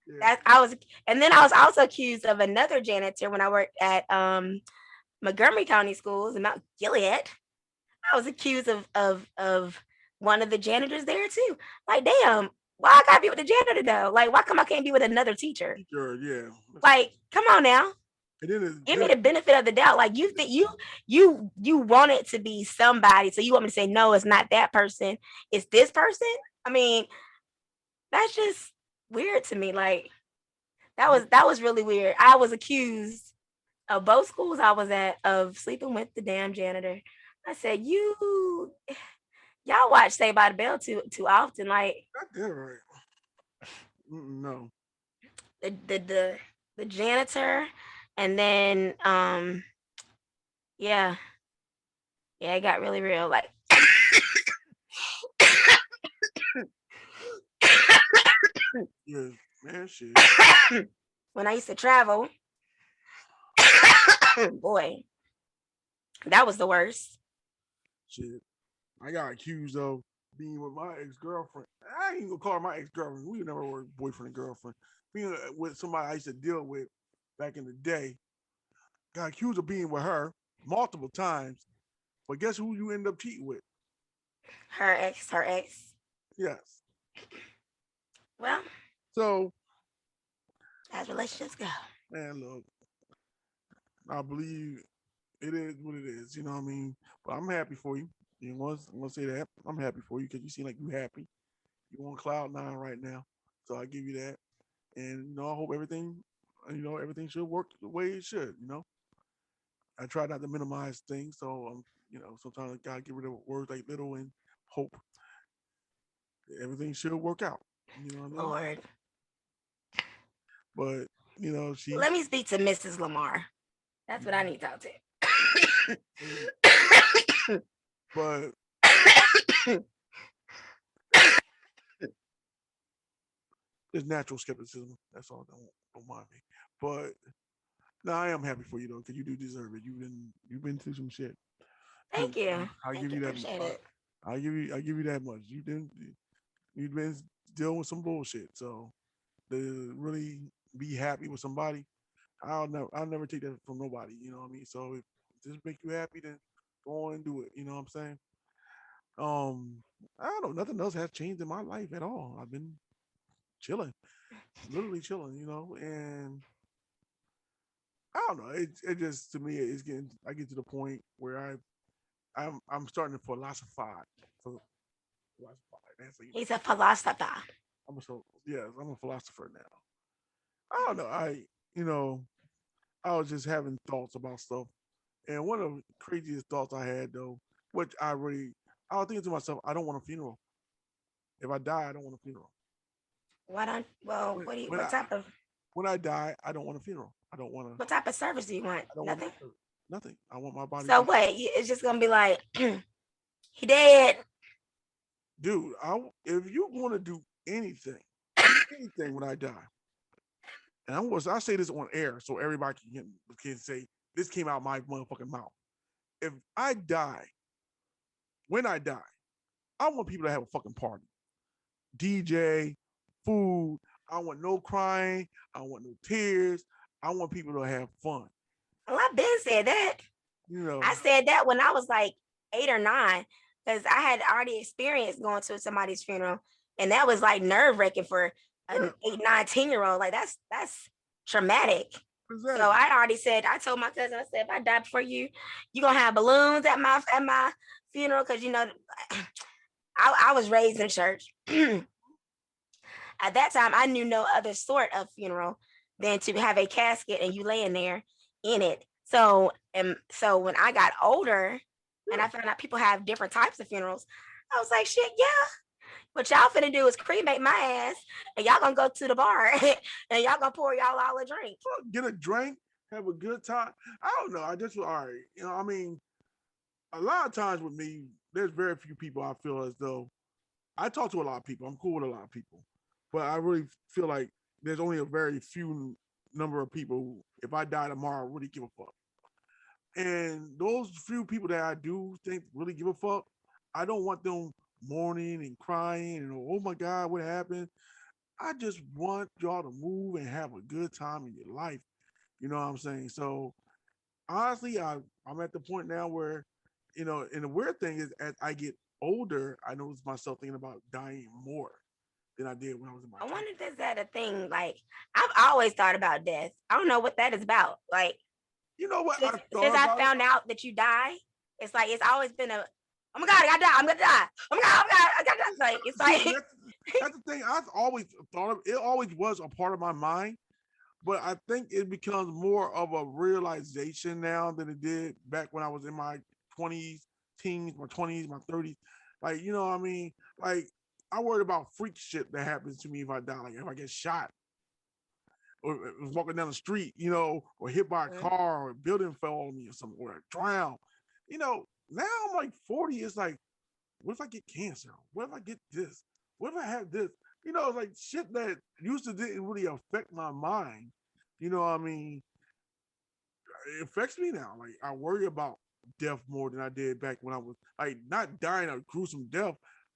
yeah, That I was and then I was also accused of another janitor when I worked at Montgomery County Schools in Mount Gilead. I was accused of one of the janitors there too. Like, damn, why I gotta be with the janitor though? Like, why come I can't be with another teacher? sure, yeah. Like, come on now. And Give me the benefit of the doubt. Like you think you want it to be somebody, so you want me to say no, it's not that person, it's this person. I mean, that's just weird to me. Like that was really weird. I was accused of both schools I was at of sleeping with the damn janitor. I said, y'all watch Saved by the Bell too often. Like not that right. No, the janitor, and then yeah, yeah, it got really real. Like yeah, man, shit, when I used to travel, boy, that was the worst. shit. I got accused of being with my ex girlfriend. I ain't gonna call her my ex girlfriend. We never were boyfriend and girlfriend. Being with somebody I used to deal with back in the day, got accused of being with her multiple times. But guess who you end up cheating with? Her ex. Yes. Well, So, as relationships go. man, look, I believe it is what it is. You know what I mean? But I'm happy for you. I'm gonna say that. I'm happy for you because you seem like you happy. You on cloud nine right now. So I give you that. And I hope everything everything should work the way it should, I try not to minimize things, so sometimes I gotta get rid of words like little and hope that everything should work out. You know what I mean? Lord. But Let she's me speak to Mrs. Lamar. That's what I need to talk to. but there's natural skepticism. That's all. Don't mind me. But no, I am happy for you though, because you do deserve it. You've been through some shit. Thank you. I Thank give you. you that. Appreciate it. I give you that much. You've been dealing with some bullshit. So to really be happy with somebody, I'll never take that from nobody. You know what I mean? So if this make you happy, then go on and do it. You know what I'm saying? Um, I don't know. Nothing else has changed in my life at all. I've been chilling, literally chilling. And I don't know. It just to me, it's getting. I get to the point where I'm starting to philosophize. So philosophize. That's how you He's say a it. philosopher. I'm a philosopher now. I don't know. You know I was just having thoughts about stuff, and one of the craziest thoughts I had though, which I was thinking to myself, I don't want a funeral. If I die, I don't want a funeral. Why don't? Well, When what do you? when I when I die, I don't want a funeral. I don't want to. What type of service do you want? I don't want Nothing. nothing. I want my body So to. what? It's just gonna be like he dead. Dude, if you want to do anything, anything when I die, and I say this on air so everybody can say this came out my motherfucking mouth. If I die, when I die, I want people to have a fucking party. DJ, food. I want no crying. I want no tears. I want people to have fun. Well, I've been said that. You know, I said that when I was like 8 or 9, because I had already experienced going to somebody's funeral, and that was like nerve wracking for yeah, an 8, 9, 10-year-old. Like that's traumatic. So exactly. I already said. I told my cousin. I said, if I die before you, you gonna have balloons at my funeral because I was raised in church. At that time, I knew no other sort of funeral than to have a casket and you laying there in it. So when I got older and Yeah, I found out people have different types of funerals, I was like, shit, yeah. What y'all finna do is cremate my ass, and y'all gonna go to the bar and y'all gonna pour y'all all a drink. get a drink, have a good time. I don't know. I just all right. I mean, a lot of times with me, there's very few people I feel as though I talk to a lot of people. I'm cool with a lot of people, but I really feel like there's only a very few number of people who, if I die tomorrow, really give a fuck. And those few people that I do think really give a fuck, I don't want them mourning and crying and oh my god, what happened? I just want y'all to move and have a good time in your life. You know what I'm saying? So honestly, I'm at the point now where, and the weird thing is as I get older, I notice myself thinking about dying more than I did when I was in my I 20s. wonder if that's that a thing. Like I've always thought about death. I don't know what that is about. Like You know what? since I since thought I about it. found out that you die, it's like it's always been a oh my god, I gotta die, I'm gonna die. Oh my god, I gotta die. Like it's See, and like that's the thing. I've always thought of it. Always was a part of my mind, but I think it becomes more of a realization now than it did back when I was in my 20s, teens, my 20s, my 30s. Like, you know what I mean? Like, I worried about freak shit that happens to me if I die. Like, if I get shot or walking down the street, or hit by a car or a building fell on me or something, or drown. Now I'm like 40. It's like, what if I get cancer? What if I get this? What if I have this? It's like shit that used to didn't really affect my mind. You know what I mean? It affects me now. Like I worry about death more than I did back when I was like not dying a gruesome death.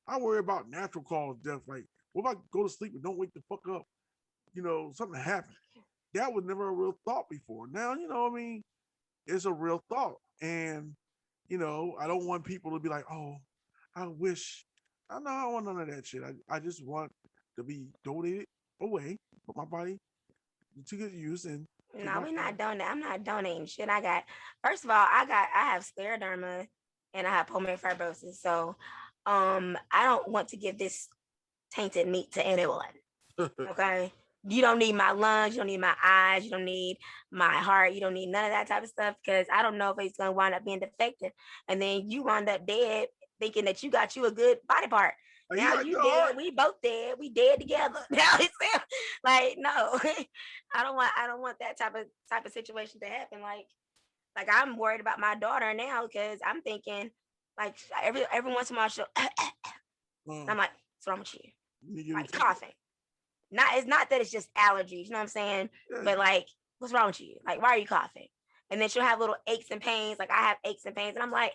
I worry about natural cause death. Like, what if I go to sleep and don't wake the fuck up? Something happened. That was never a real thought before. Now, what I mean, it's a real thought. And, I don't want people to be like, oh, I wish. I know I don't want none of that shit. I just want to be donated away, put my body to good use and take No, my we're time. not donating. I'm not donating shit. First of all, I have scleroderma and I have pulmonary fibrosis. So I don't want to give this tainted meat to anyone. Okay. You don't need my lungs, you don't need my eyes, you don't need my heart, you don't need none of that type of stuff because I don't know if it's gonna wind up being defective. And then you wind up dead thinking that you got you a good body part. Like, you Now got you good heart. dead, we both dead, we dead together. Now it's like no, I don't want that type of situation to happen. Like I'm worried about my daughter now because I'm thinking like every once in a while she'll Uh, I'm like, what's wrong with you? you get Like it taken. coughing. It's not that it's just allergies, you know what I'm saying? Yeah, But like, what's wrong with you? Like, why are you coughing? And then she'll have little aches and pains. Like I have aches and pains, and I'm like,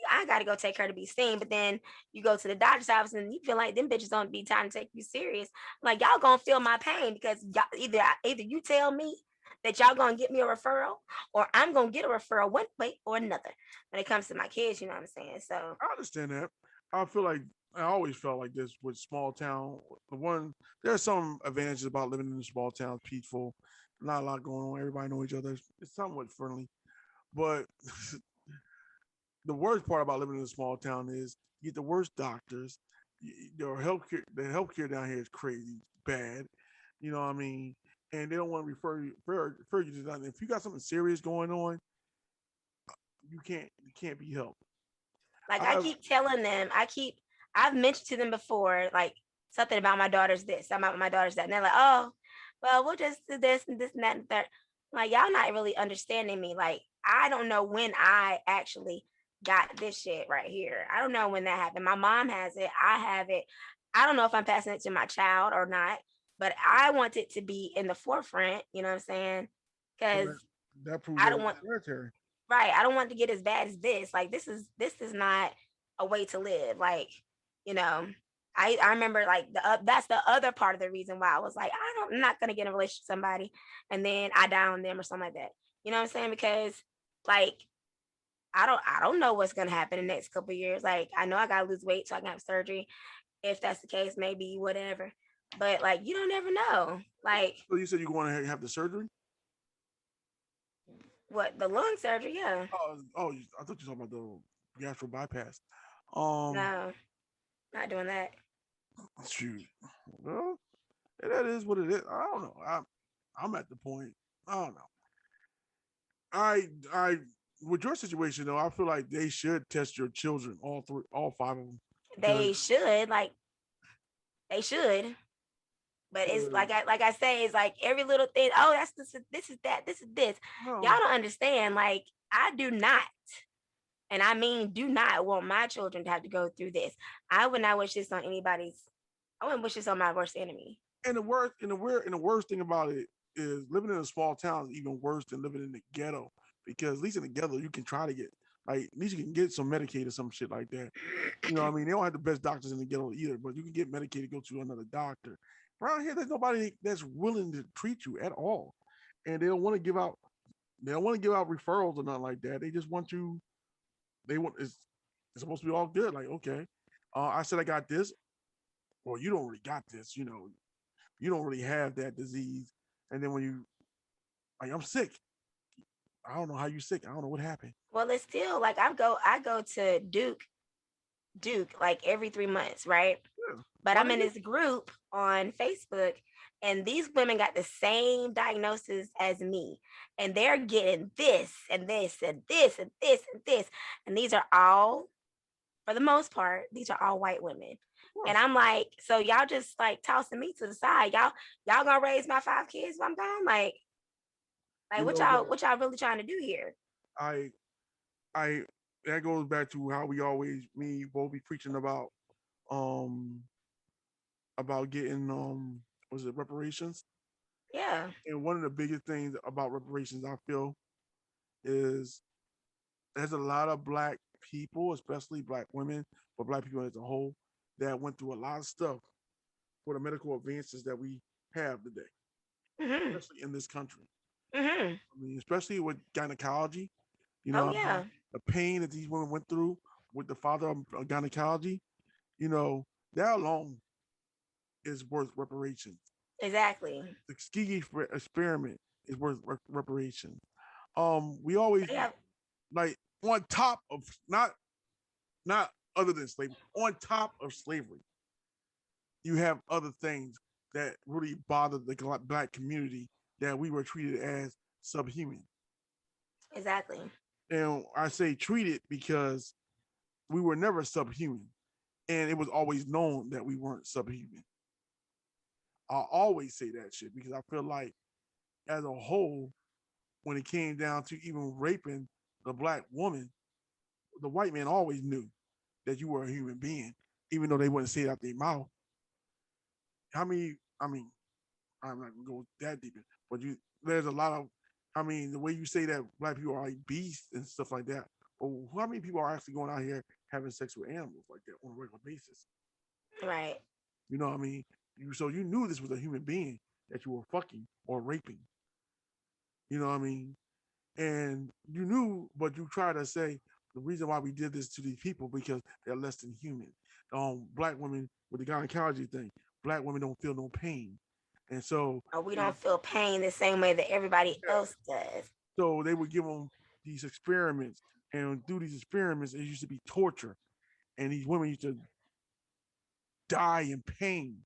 I gotta go take her to be seen. But then you go to the doctor's office and you feel like them bitches don't be trying to take you serious. Like y'all gonna feel my pain because y'all, either you tell me that y'all gonna get me a referral or I'm gonna get a referral one way or another when it comes to my kids, you know what I'm saying? So I understand that. I feel like I always felt like this with small town. There are some advantages about living in a small town, peaceful, not a lot going on. Everybody know each other. It's somewhat friendly, but the worst part about living in a small town is you get the worst doctors. The healthcare down here is crazy bad. You know what I mean? And they don't want to refer you to nothing. If you got something serious going on, you can't be helped. like I I keep telling them, I've mentioned to them before, like something about my daughter's this, about my daughter's that, and they're like, oh, well, we'll just do this and this and that and that. Like y'all not really understanding me. Like I don't know when I actually got this shit right here. I don't know when that happened. My mom has it. I have it. I don't know if I'm passing it to my child or not, but I want it to be in the forefront. You know what I'm saying? so that Because that proves I that don't want it's hereditary. right. I don't want to get as bad as this. Like this is not a way to live. Like, you know, I remember like that's the other part of the reason why I was like, I'm not gonna get in a relationship with somebody and then I die on them or something like that. You know what I'm saying? Because like I don't know what's gonna happen in the next couple of years. Like I know I gotta lose weight so I can have surgery. If that's the case, maybe whatever. But like you don't ever know. Like So you said you're going to have the surgery? what the lung surgery, yeah. Oh, I thought you were talking about the gastro bypass. Um, No, not doing that. shoot. Well, that is what it is. I don't know. I'm at the point. I don't know. I with your situation though, I feel like they should test your children, all five of them, They because should, like they should. But it's like I say, it's like every little thing. Oh, that's this is that, this is this. Y'all no, don't understand. Like I do not, and I mean do not want my children to have to go through this. I would not wish this on anybody's. I wouldn't wish this on my worst enemy. and the worst thing about it is living in a small town is even worse than living in the ghetto, because at least in the ghetto you can try to get, like, at least you can get some Medicaid or some shit like that. You know what I mean? They don't have the best doctors in the ghetto either, but you can get Medicaid to go to another doctor. Around here, there's nobody that's willing to treat you at all, and they don't want to give out referrals or nothing like that. They just want you. They want it's supposed to be all good. Like, okay, I said I got this. Well, you don't really got this. You don't really have that disease. And then when you, like, I'm sick. I don't know how you sick. I don't know what happened. Well, it's still like I go to Duke like every 3 months, right? Yeah. But Why I'm they in do? this group on Facebook, and these women got the same diagnosis as me, and they're getting this and this and this and this and this, and these are all, for the most part, these are all white women. Of And course. I'm like, so y'all just like tossing me to the side. Y'all gonna raise my 5 kids if I'm gone? Like You what know, y'all but what y'all really trying to do here? I, I, that goes back to how we always, me, both be preaching um, about getting, was it reparations? Yeah. And one of the biggest things about reparations, I feel, is there's a lot of black people, especially black women, but black people as a whole, that went through a lot of stuff for the medical advances that we have today, Hmm. especially in this country. Hmm. I mean, especially with gynecology. You know, Oh I mean, yeah, the pain that these women went through with the father of gynecology. You know, that alone is worth reparation. exactly. The ski experiment is worth reparation. We always Yeah, like on top of not other than slavery, on top of slavery, you have other things that really bother the black community that we were treated as subhuman. exactly. And I say treated because we were never subhuman, and it was always known that we weren't subhuman. I always say that shit because I feel like, as a whole, when it came down to even raping the black woman, the white man always knew that you were a human being, even though they wouldn't say it out their mouth. How many? I mean, I'm not gonna go that deep, but there's a lot of. I mean, the way you say that black people are like beasts and stuff like that. But how many people are actually going out here having sex with animals like that on a regular basis? Right. You know what I mean? So you knew this was a human being that you were fucking or raping. You know what I mean? And you knew, but you try to say the reason why we did this to these people because they're less than human. Black women with the gynecology thing, black women don't feel no pain, and so Or we they, don't feel pain the same way that everybody yeah, else does. so they would give them these experiments, and through these experiments, it used to be torture, and these women used to die in pain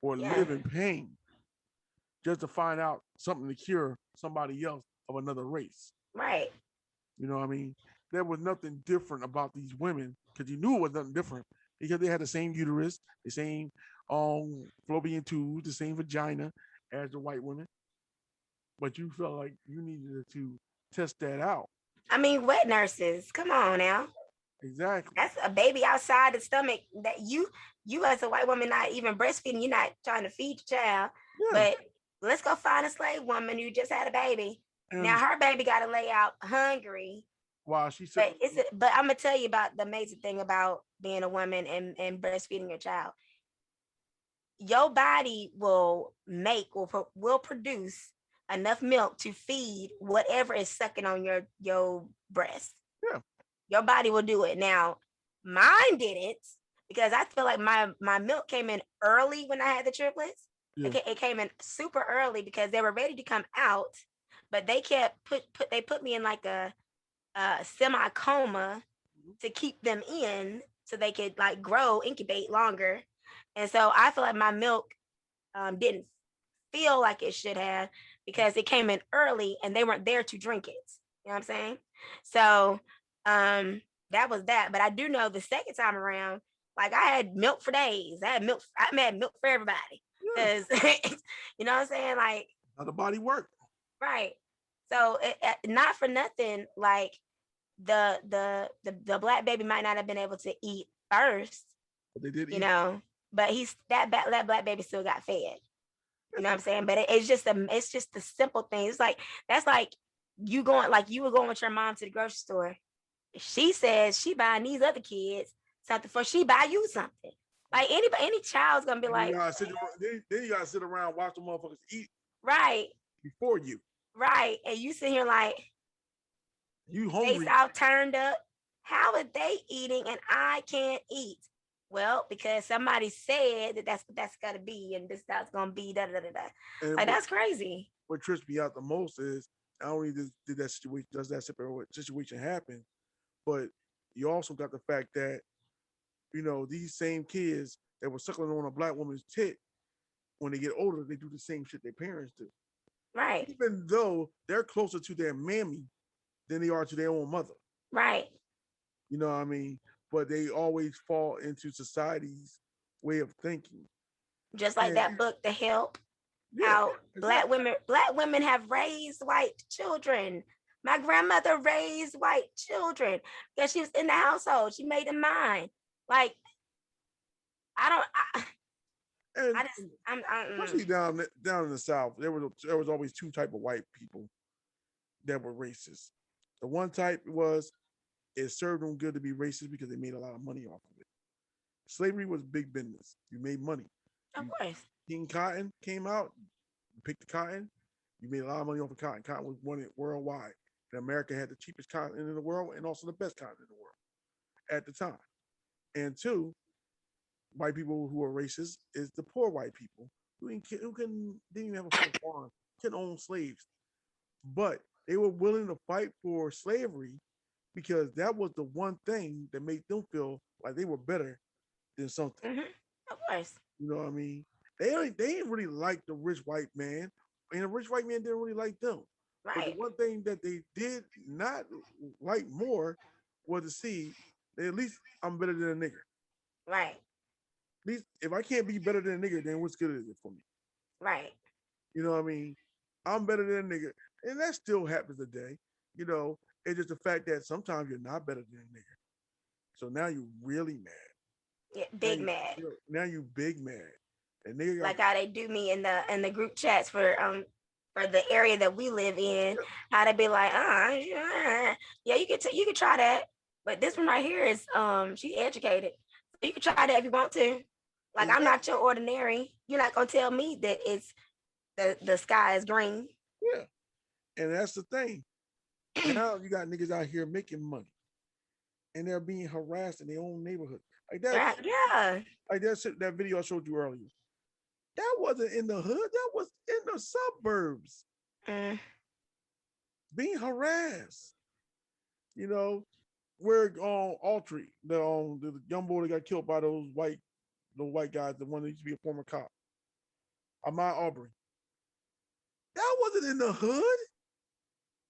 or Yeah. live in pain just to find out something to cure somebody else of another race. Right. You know what I mean? There was nothing different about these women because you knew it was nothing different because they had the same uterus, the same fallopian tubes, the same vagina as the white women. But you felt like you needed to test that out. I mean, wet nurses. Come on now. Exactly. That's a baby outside the stomach that you as a white woman not even breastfeeding. You're not trying to feed your child, Yeah. but let's go find a slave woman who just had a baby. Now And her baby got to lay out hungry. while she said, But I'm gonna tell you about the amazing thing about being a woman and breastfeeding your child. Your body will produce enough milk to feed whatever is sucking on your breast. yeah, Your body will do it. Now, mine didn't because I feel like my milk came in early when I had the triplets. yeah, It came in super early because they were ready to come out, but they kept they put me in like a semi coma to keep them in so they could like grow, incubate longer. And so I feel like my milk didn't feel like it should have because it came in early and they weren't there to drink it. You know what I'm saying? So um, that was that. But I do know the second time around, like I had milk for days. I had milk. I had milk for everybody yeah. because you know what I'm saying. Like How the body worked. right. So not for nothing. Like the black baby might not have been able to eat first, But they did you eat. know, but that black baby still got fed. You know what I'm saying? But it's just the simple thing. It's like that's like you were going with your mom to the grocery store. She says she buying these other kids something for she buy you something. Like any child's gonna be And like, then you gotta sit around and watch the motherfuckers eat right, before you. right. And you sit here like You face hungry. out turned up. How are they eating and I can't eat? Well, because somebody said that that's what that's gotta be, and this that's gonna be da da da da. And Like that's crazy. what trips me out the most is not only did that situation does that situation happen, but you also got the fact that these same kids that were suckling on a black woman's tit when they get older, they do the same shit their parents do, Right, even though they're closer to their mammy than they are to their own mother. right. You know what I mean? But they always fall into society's way of thinking. Just like And that book, The Help, yeah, how exactly. black women have raised white children. My grandmother raised white children because she was in the household. She made them mine. Like I don't. And I just. especially down in the South, there was always two type of white people that were racist. The one type was it served them good to be racist because they made a lot of money off of it. Slavery was big business. You made money. Of You course. King Cotton came out, you picked the cotton, you made a lot of money off of cotton. Cotton was wanted worldwide. And America had the cheapest cotton in the world and also the best cotton in the world at the time. And two, white people who are racist is the poor white people who didn't even have a full farm, couldn't own slaves, but they were willing to fight for slavery because that was the one thing that made them feel like they were better than something. Hmm. Of course. You know what I mean? They didn't really like the rich white man, and the rich white man didn't really like them. But the Right. one thing that they did not like more was to see that at least I'm better than a nigger. Right. At least if I can't be better than a nigger, then what's good is it for me? Right. You know what I mean? I'm better than a nigga. And that still happens today. You know, it's just the fact that sometimes you're not better than a nigga. So now you're really mad. Yeah. Now Big mad. now you big mad. And nigga got Like how they do me in the group chats for the area that we live in. How they be like, yeah, you can try that, but this one right here is she's educated. So you can try that if you want to. Like I'm not exactly. your ordinary. You're not gonna tell me that it's the sky is green. Yeah. And that's the thing. Now you got niggas out here making money and they're being harassed in their own neighborhood. Like that, Right? Yeah. like that video I showed you earlier. That wasn't in the hood, that was in the suburbs Mm. being harassed. You know, where Altry, the young boy that got killed by those white guys, the one that used to be a former cop, Ahmaud Aubrey. That wasn't in the hood.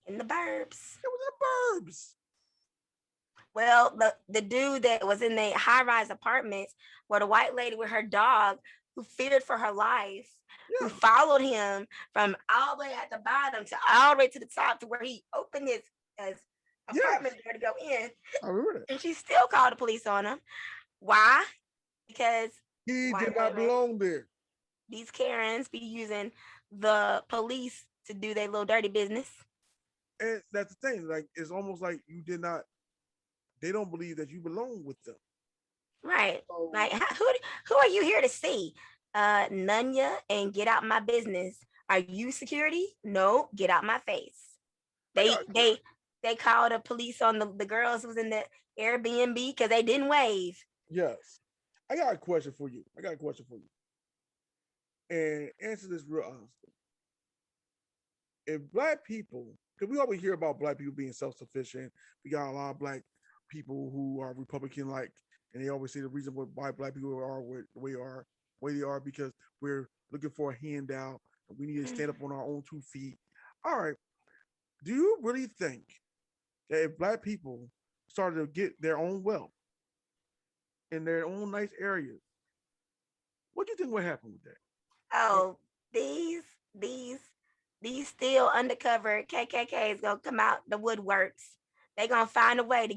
In the burbs. It was in the burbs. Well, the dude that was in the high rise apartments, where the white lady with her dog, who feared for her life, who Yeah. followed him from all the way at the bottom to all the way to the top to where he opened his Yes. apartment door to go in, I remember that. and she still called the police on him. Why? Because He white did not women, belong there. these Karens, be using the police to do their little dirty business. And that's the thing. Like it's almost like you did not. They don't believe that you belong with them. Right. So Like who are you here to see? Nunya, and get out my business. Are you security? No, get out my face. I They got they they called the police on the girls who was in the Airbnb because they didn't wave. yes. I got a question for you. I got a question for you. And answer this real honestly. If black people, because we always hear about black people being self-sufficient, we got a lot of black people who are Republican like, and they always say the reason why black people are way they are because we're looking for a handout and we need to stand up on our own 2 feet. All right. Do you really think that if black people started to get their own wealth in their own nice areas, what do you think would happen with that? Oh, these these these still undercover KKK is gonna come out the woodworks. They gonna find a way to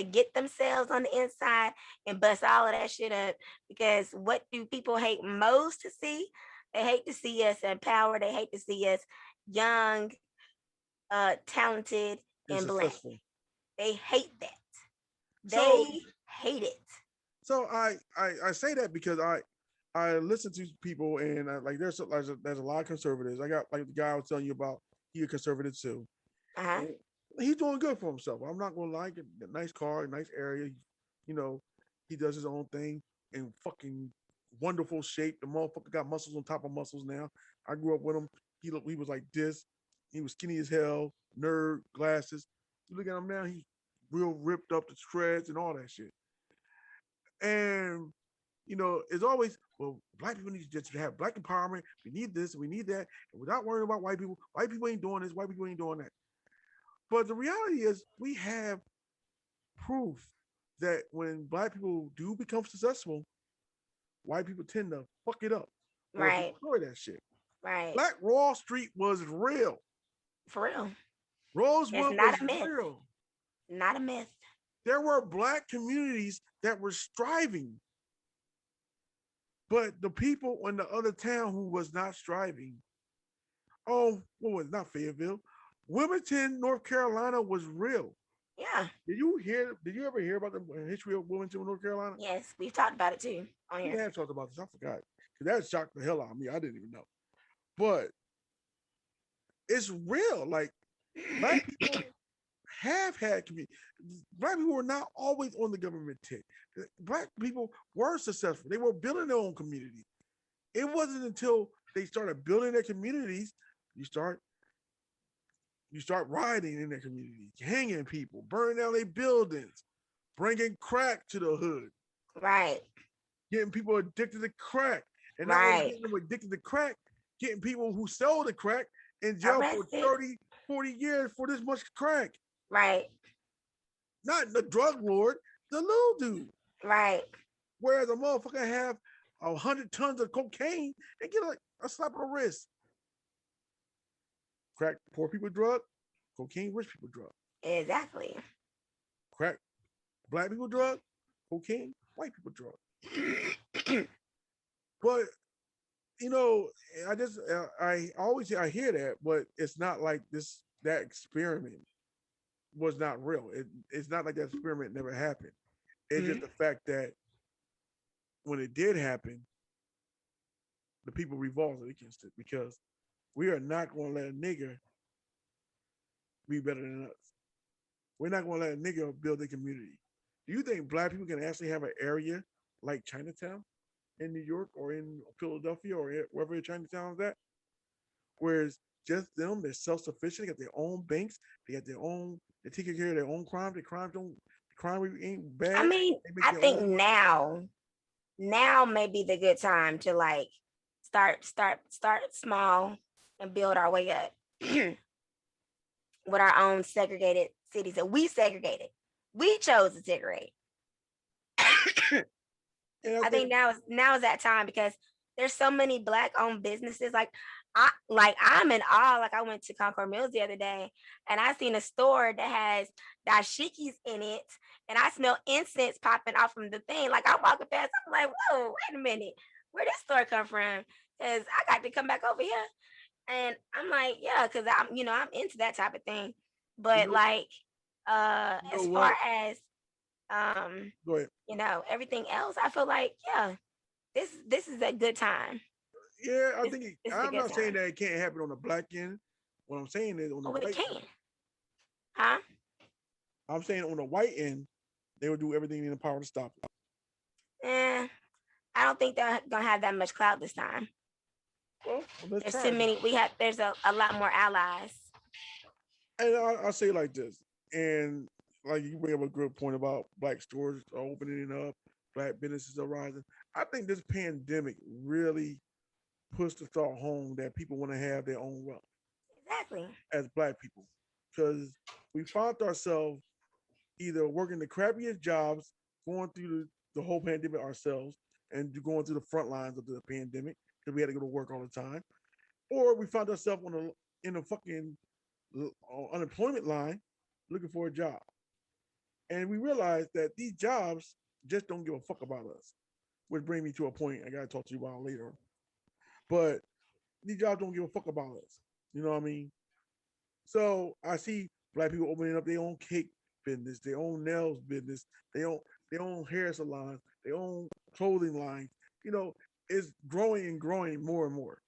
get themselves on the inside and bust all of that shit up. Because what do people hate most to see? They hate to see us in power. They hate to see us young, talented, And and black. successful. They hate that. So They hate it. so I say that because I listen to people and like there's a lot of conservatives. I got like the guy I was telling you about. He a conservative too. Uh-huh. And he's doing good for himself. I'm not gonna lie. Get a nice car, nice area. You know, he does his own thing in fucking wonderful shape. The motherfucker got muscles on top of muscles now. I grew up with him. He was like this. He was skinny as hell, nerd, glasses. You look at him now, he's real ripped up to shreds and all that shit. And it's always, well, black people need to just have black empowerment. We need this, we need that, and without worrying about white people ain't doing this, white people ain't doing that. But the reality is, we have proof that when black people do become successful, white people tend to fuck it up or Right. destroy that shit. Right. Black Wall Street was real. For real. Rosewood It's not was a myth. real. Not a myth. There were black communities that were striving. But the people in the other town who was not striving, what was not Fayetteville, Wilmington, North Carolina was real. Yeah. Did you ever hear about the history of Wilmington, North Carolina? Yes, we've talked about it too on We here. have talked about this. I forgot because that shocked the hell out of me. I didn't even know, but it's real. Like black people have had community. Black people were not always on the government tick. Black people were successful. They were building their own community. It wasn't until they started building their communities you start you start rioting in their communities, hanging people, burning down their buildings, bringing crack to the hood, Right. getting people addicted to crack, and not only Right. getting them addicted to crack, getting people who sell the crack in jail for Arrested. 30, 40 years for this much crack. Right. Not the drug lord, the little dude. Right. Whereas a motherfucker have 100 tons of cocaine and get a slap on the wrist. Crack, poor people drug. Cocaine, rich people drug. Exactly. Crack, black people drug. Cocaine, white people drug. But you know, I always I hear that, but it's not like this. That experiment was not real. It's not like that experiment never happened. It's just the fact that when it did happen, the people revolted against it because we are not going to let a nigger be better than us. We're not going to let a nigger build a community. Do you think black people can actually have an area like Chinatown in New York or in Philadelphia or wherever Chinatown is at? Whereas just them, they're self-sufficient, they got their own banks, they got their own, they take care of their own crime. The crime ain't I bad. mean, They make I their think own. now may be the good time to like start small and build our way up with our own segregated cities that we segregated. We chose to segregate. And I think now is that time because there's so many black owned businesses. I'm in awe. Like I went to Concord Mills the other day and I seen a store that has dashikis in it, and I smell incense popping off from the thing. Like I'm walking past, I'm like, whoa, wait a minute, where this store come from? Because I got to come back over here, and I'm like, yeah, because I'm into that type of thing. you But know, like, you know as far what? as Go ahead. everything else, I feel like yeah, this is a good time. Yeah, I This think this is a I'm good not saying time. that it can't happen on the black end. What I'm saying is on the Oh, it white can, end. huh? I'm saying on the white end, they will do everything in the power to stop it. Eh, I don't think they're gonna have that much clout this time. Well, let's There's try too it then. many. There's a lot more allies. And I'll say it like this, and like you bring up a good point about black stores are opening up, black businesses are rising. I think this pandemic really pushed the thought home that people want to have their own wealth Exactly. as black people, because we found ourselves either working the crappiest jobs, going through the whole pandemic ourselves, and going through the front lines of the pandemic because we had to go to work all the time, or we found ourselves in a fucking unemployment line looking for a job. And we realized that these jobs just don't give a fuck about us, which brings me to a point I gotta talk to you about later. But these jobs don't give a fuck about us. You know what I mean? So I see black people opening up their own cake business, their own nails business, their own hair salons, their own clothing lines. You know, it's growing and growing more and more.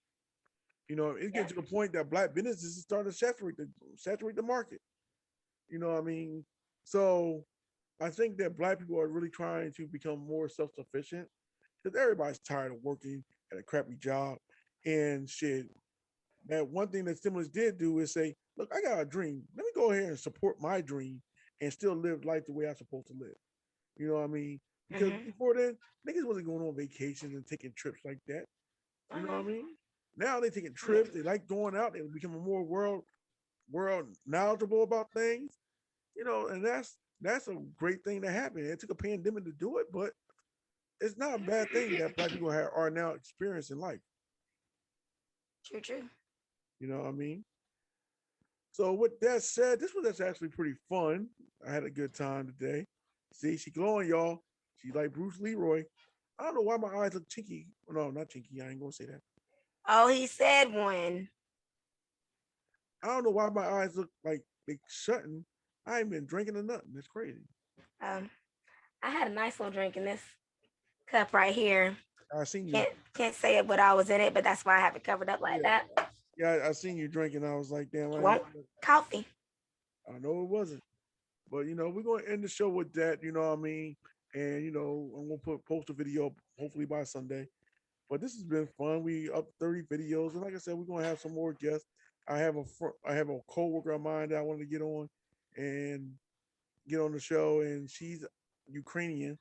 You know, it's getting Yeah. to the point that black businesses is starting to saturate the market. You know what I mean? So I think that black people are really trying to become more self sufficient because everybody's tired of working at a crappy job and shit. That one thing that stimulus did do is say, look, I got a dream. Let me go ahead and support my dream and still live life the way I'm supposed to live. You know what I mean? Because Mm-hmm. before then, niggas wasn't going on vacations and taking trips like that. Oh You know no. what I mean? Now they taking Yeah. trips. They like going out. They becoming more world knowledgeable about things. You know, and that's a great thing to happen. It took a pandemic to do it, but it's not a bad thing that black people are now experiencing life. True. True. You know what I mean? So with that said, this was actually pretty fun. I had a good time today. See, she glowing, y'all. She like Bruce Leroy. I don't know why my eyes look chinky. No, not chinky. I ain't gonna say that. Oh, he said one. I don't know why my eyes look like they shutting, I ain't been drinking or nothing. It's crazy. Um, I had a nice little drink in this cup right here. I seen you. Can't say it what I was in it, but that's why I have it covered up like Yeah, that. yeah. I seen you drinking. I was like, damn. Won't coffee. I know it wasn't. But we're gonna end the show with that. You know what I mean? And I'm gonna post a video hopefully by Sunday. But this has been fun. We up 30 videos, and like I said, we're gonna have some more guests. I have a coworker of mine that I wanted to get on and get on the show, and she's Ukrainian,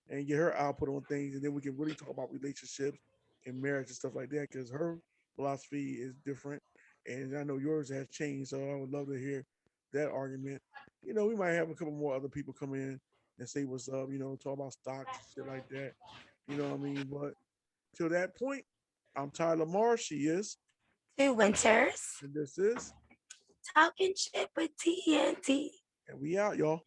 and get her output on things, and then we can really talk about relationships and marriage and stuff like that because her philosophy is different, and I know yours has changed. So I would love to hear that argument. We might have a couple more other people come in and say what's up. Talk about stocks, shit like that. You know what I mean? But till that point, I'm Tyler Marsh. She is, 2 winters. and this is, Talking shit with TNT. and we out, y'all.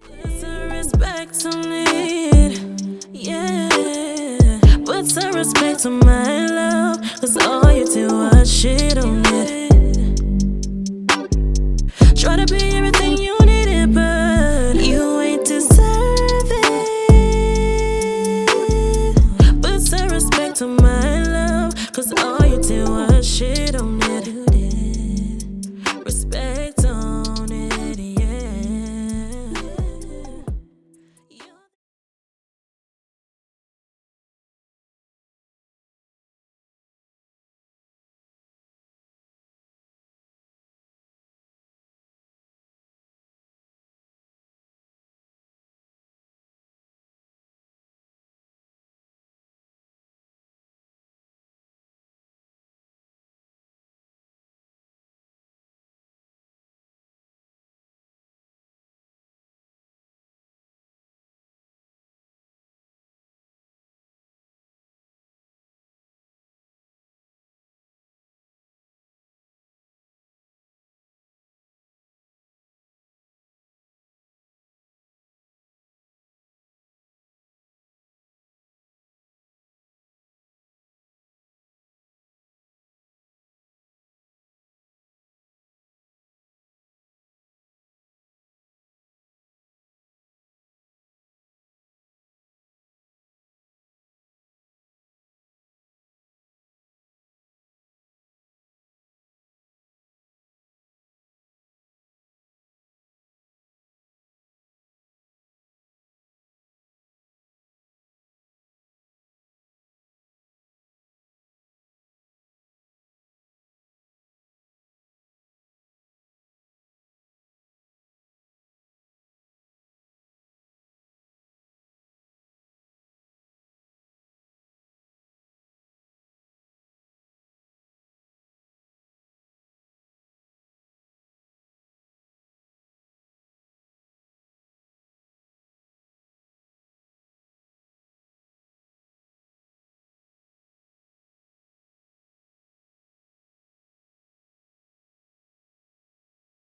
It's a respect to need, yeah. Put some respect to my love, cause all you do is shit on it.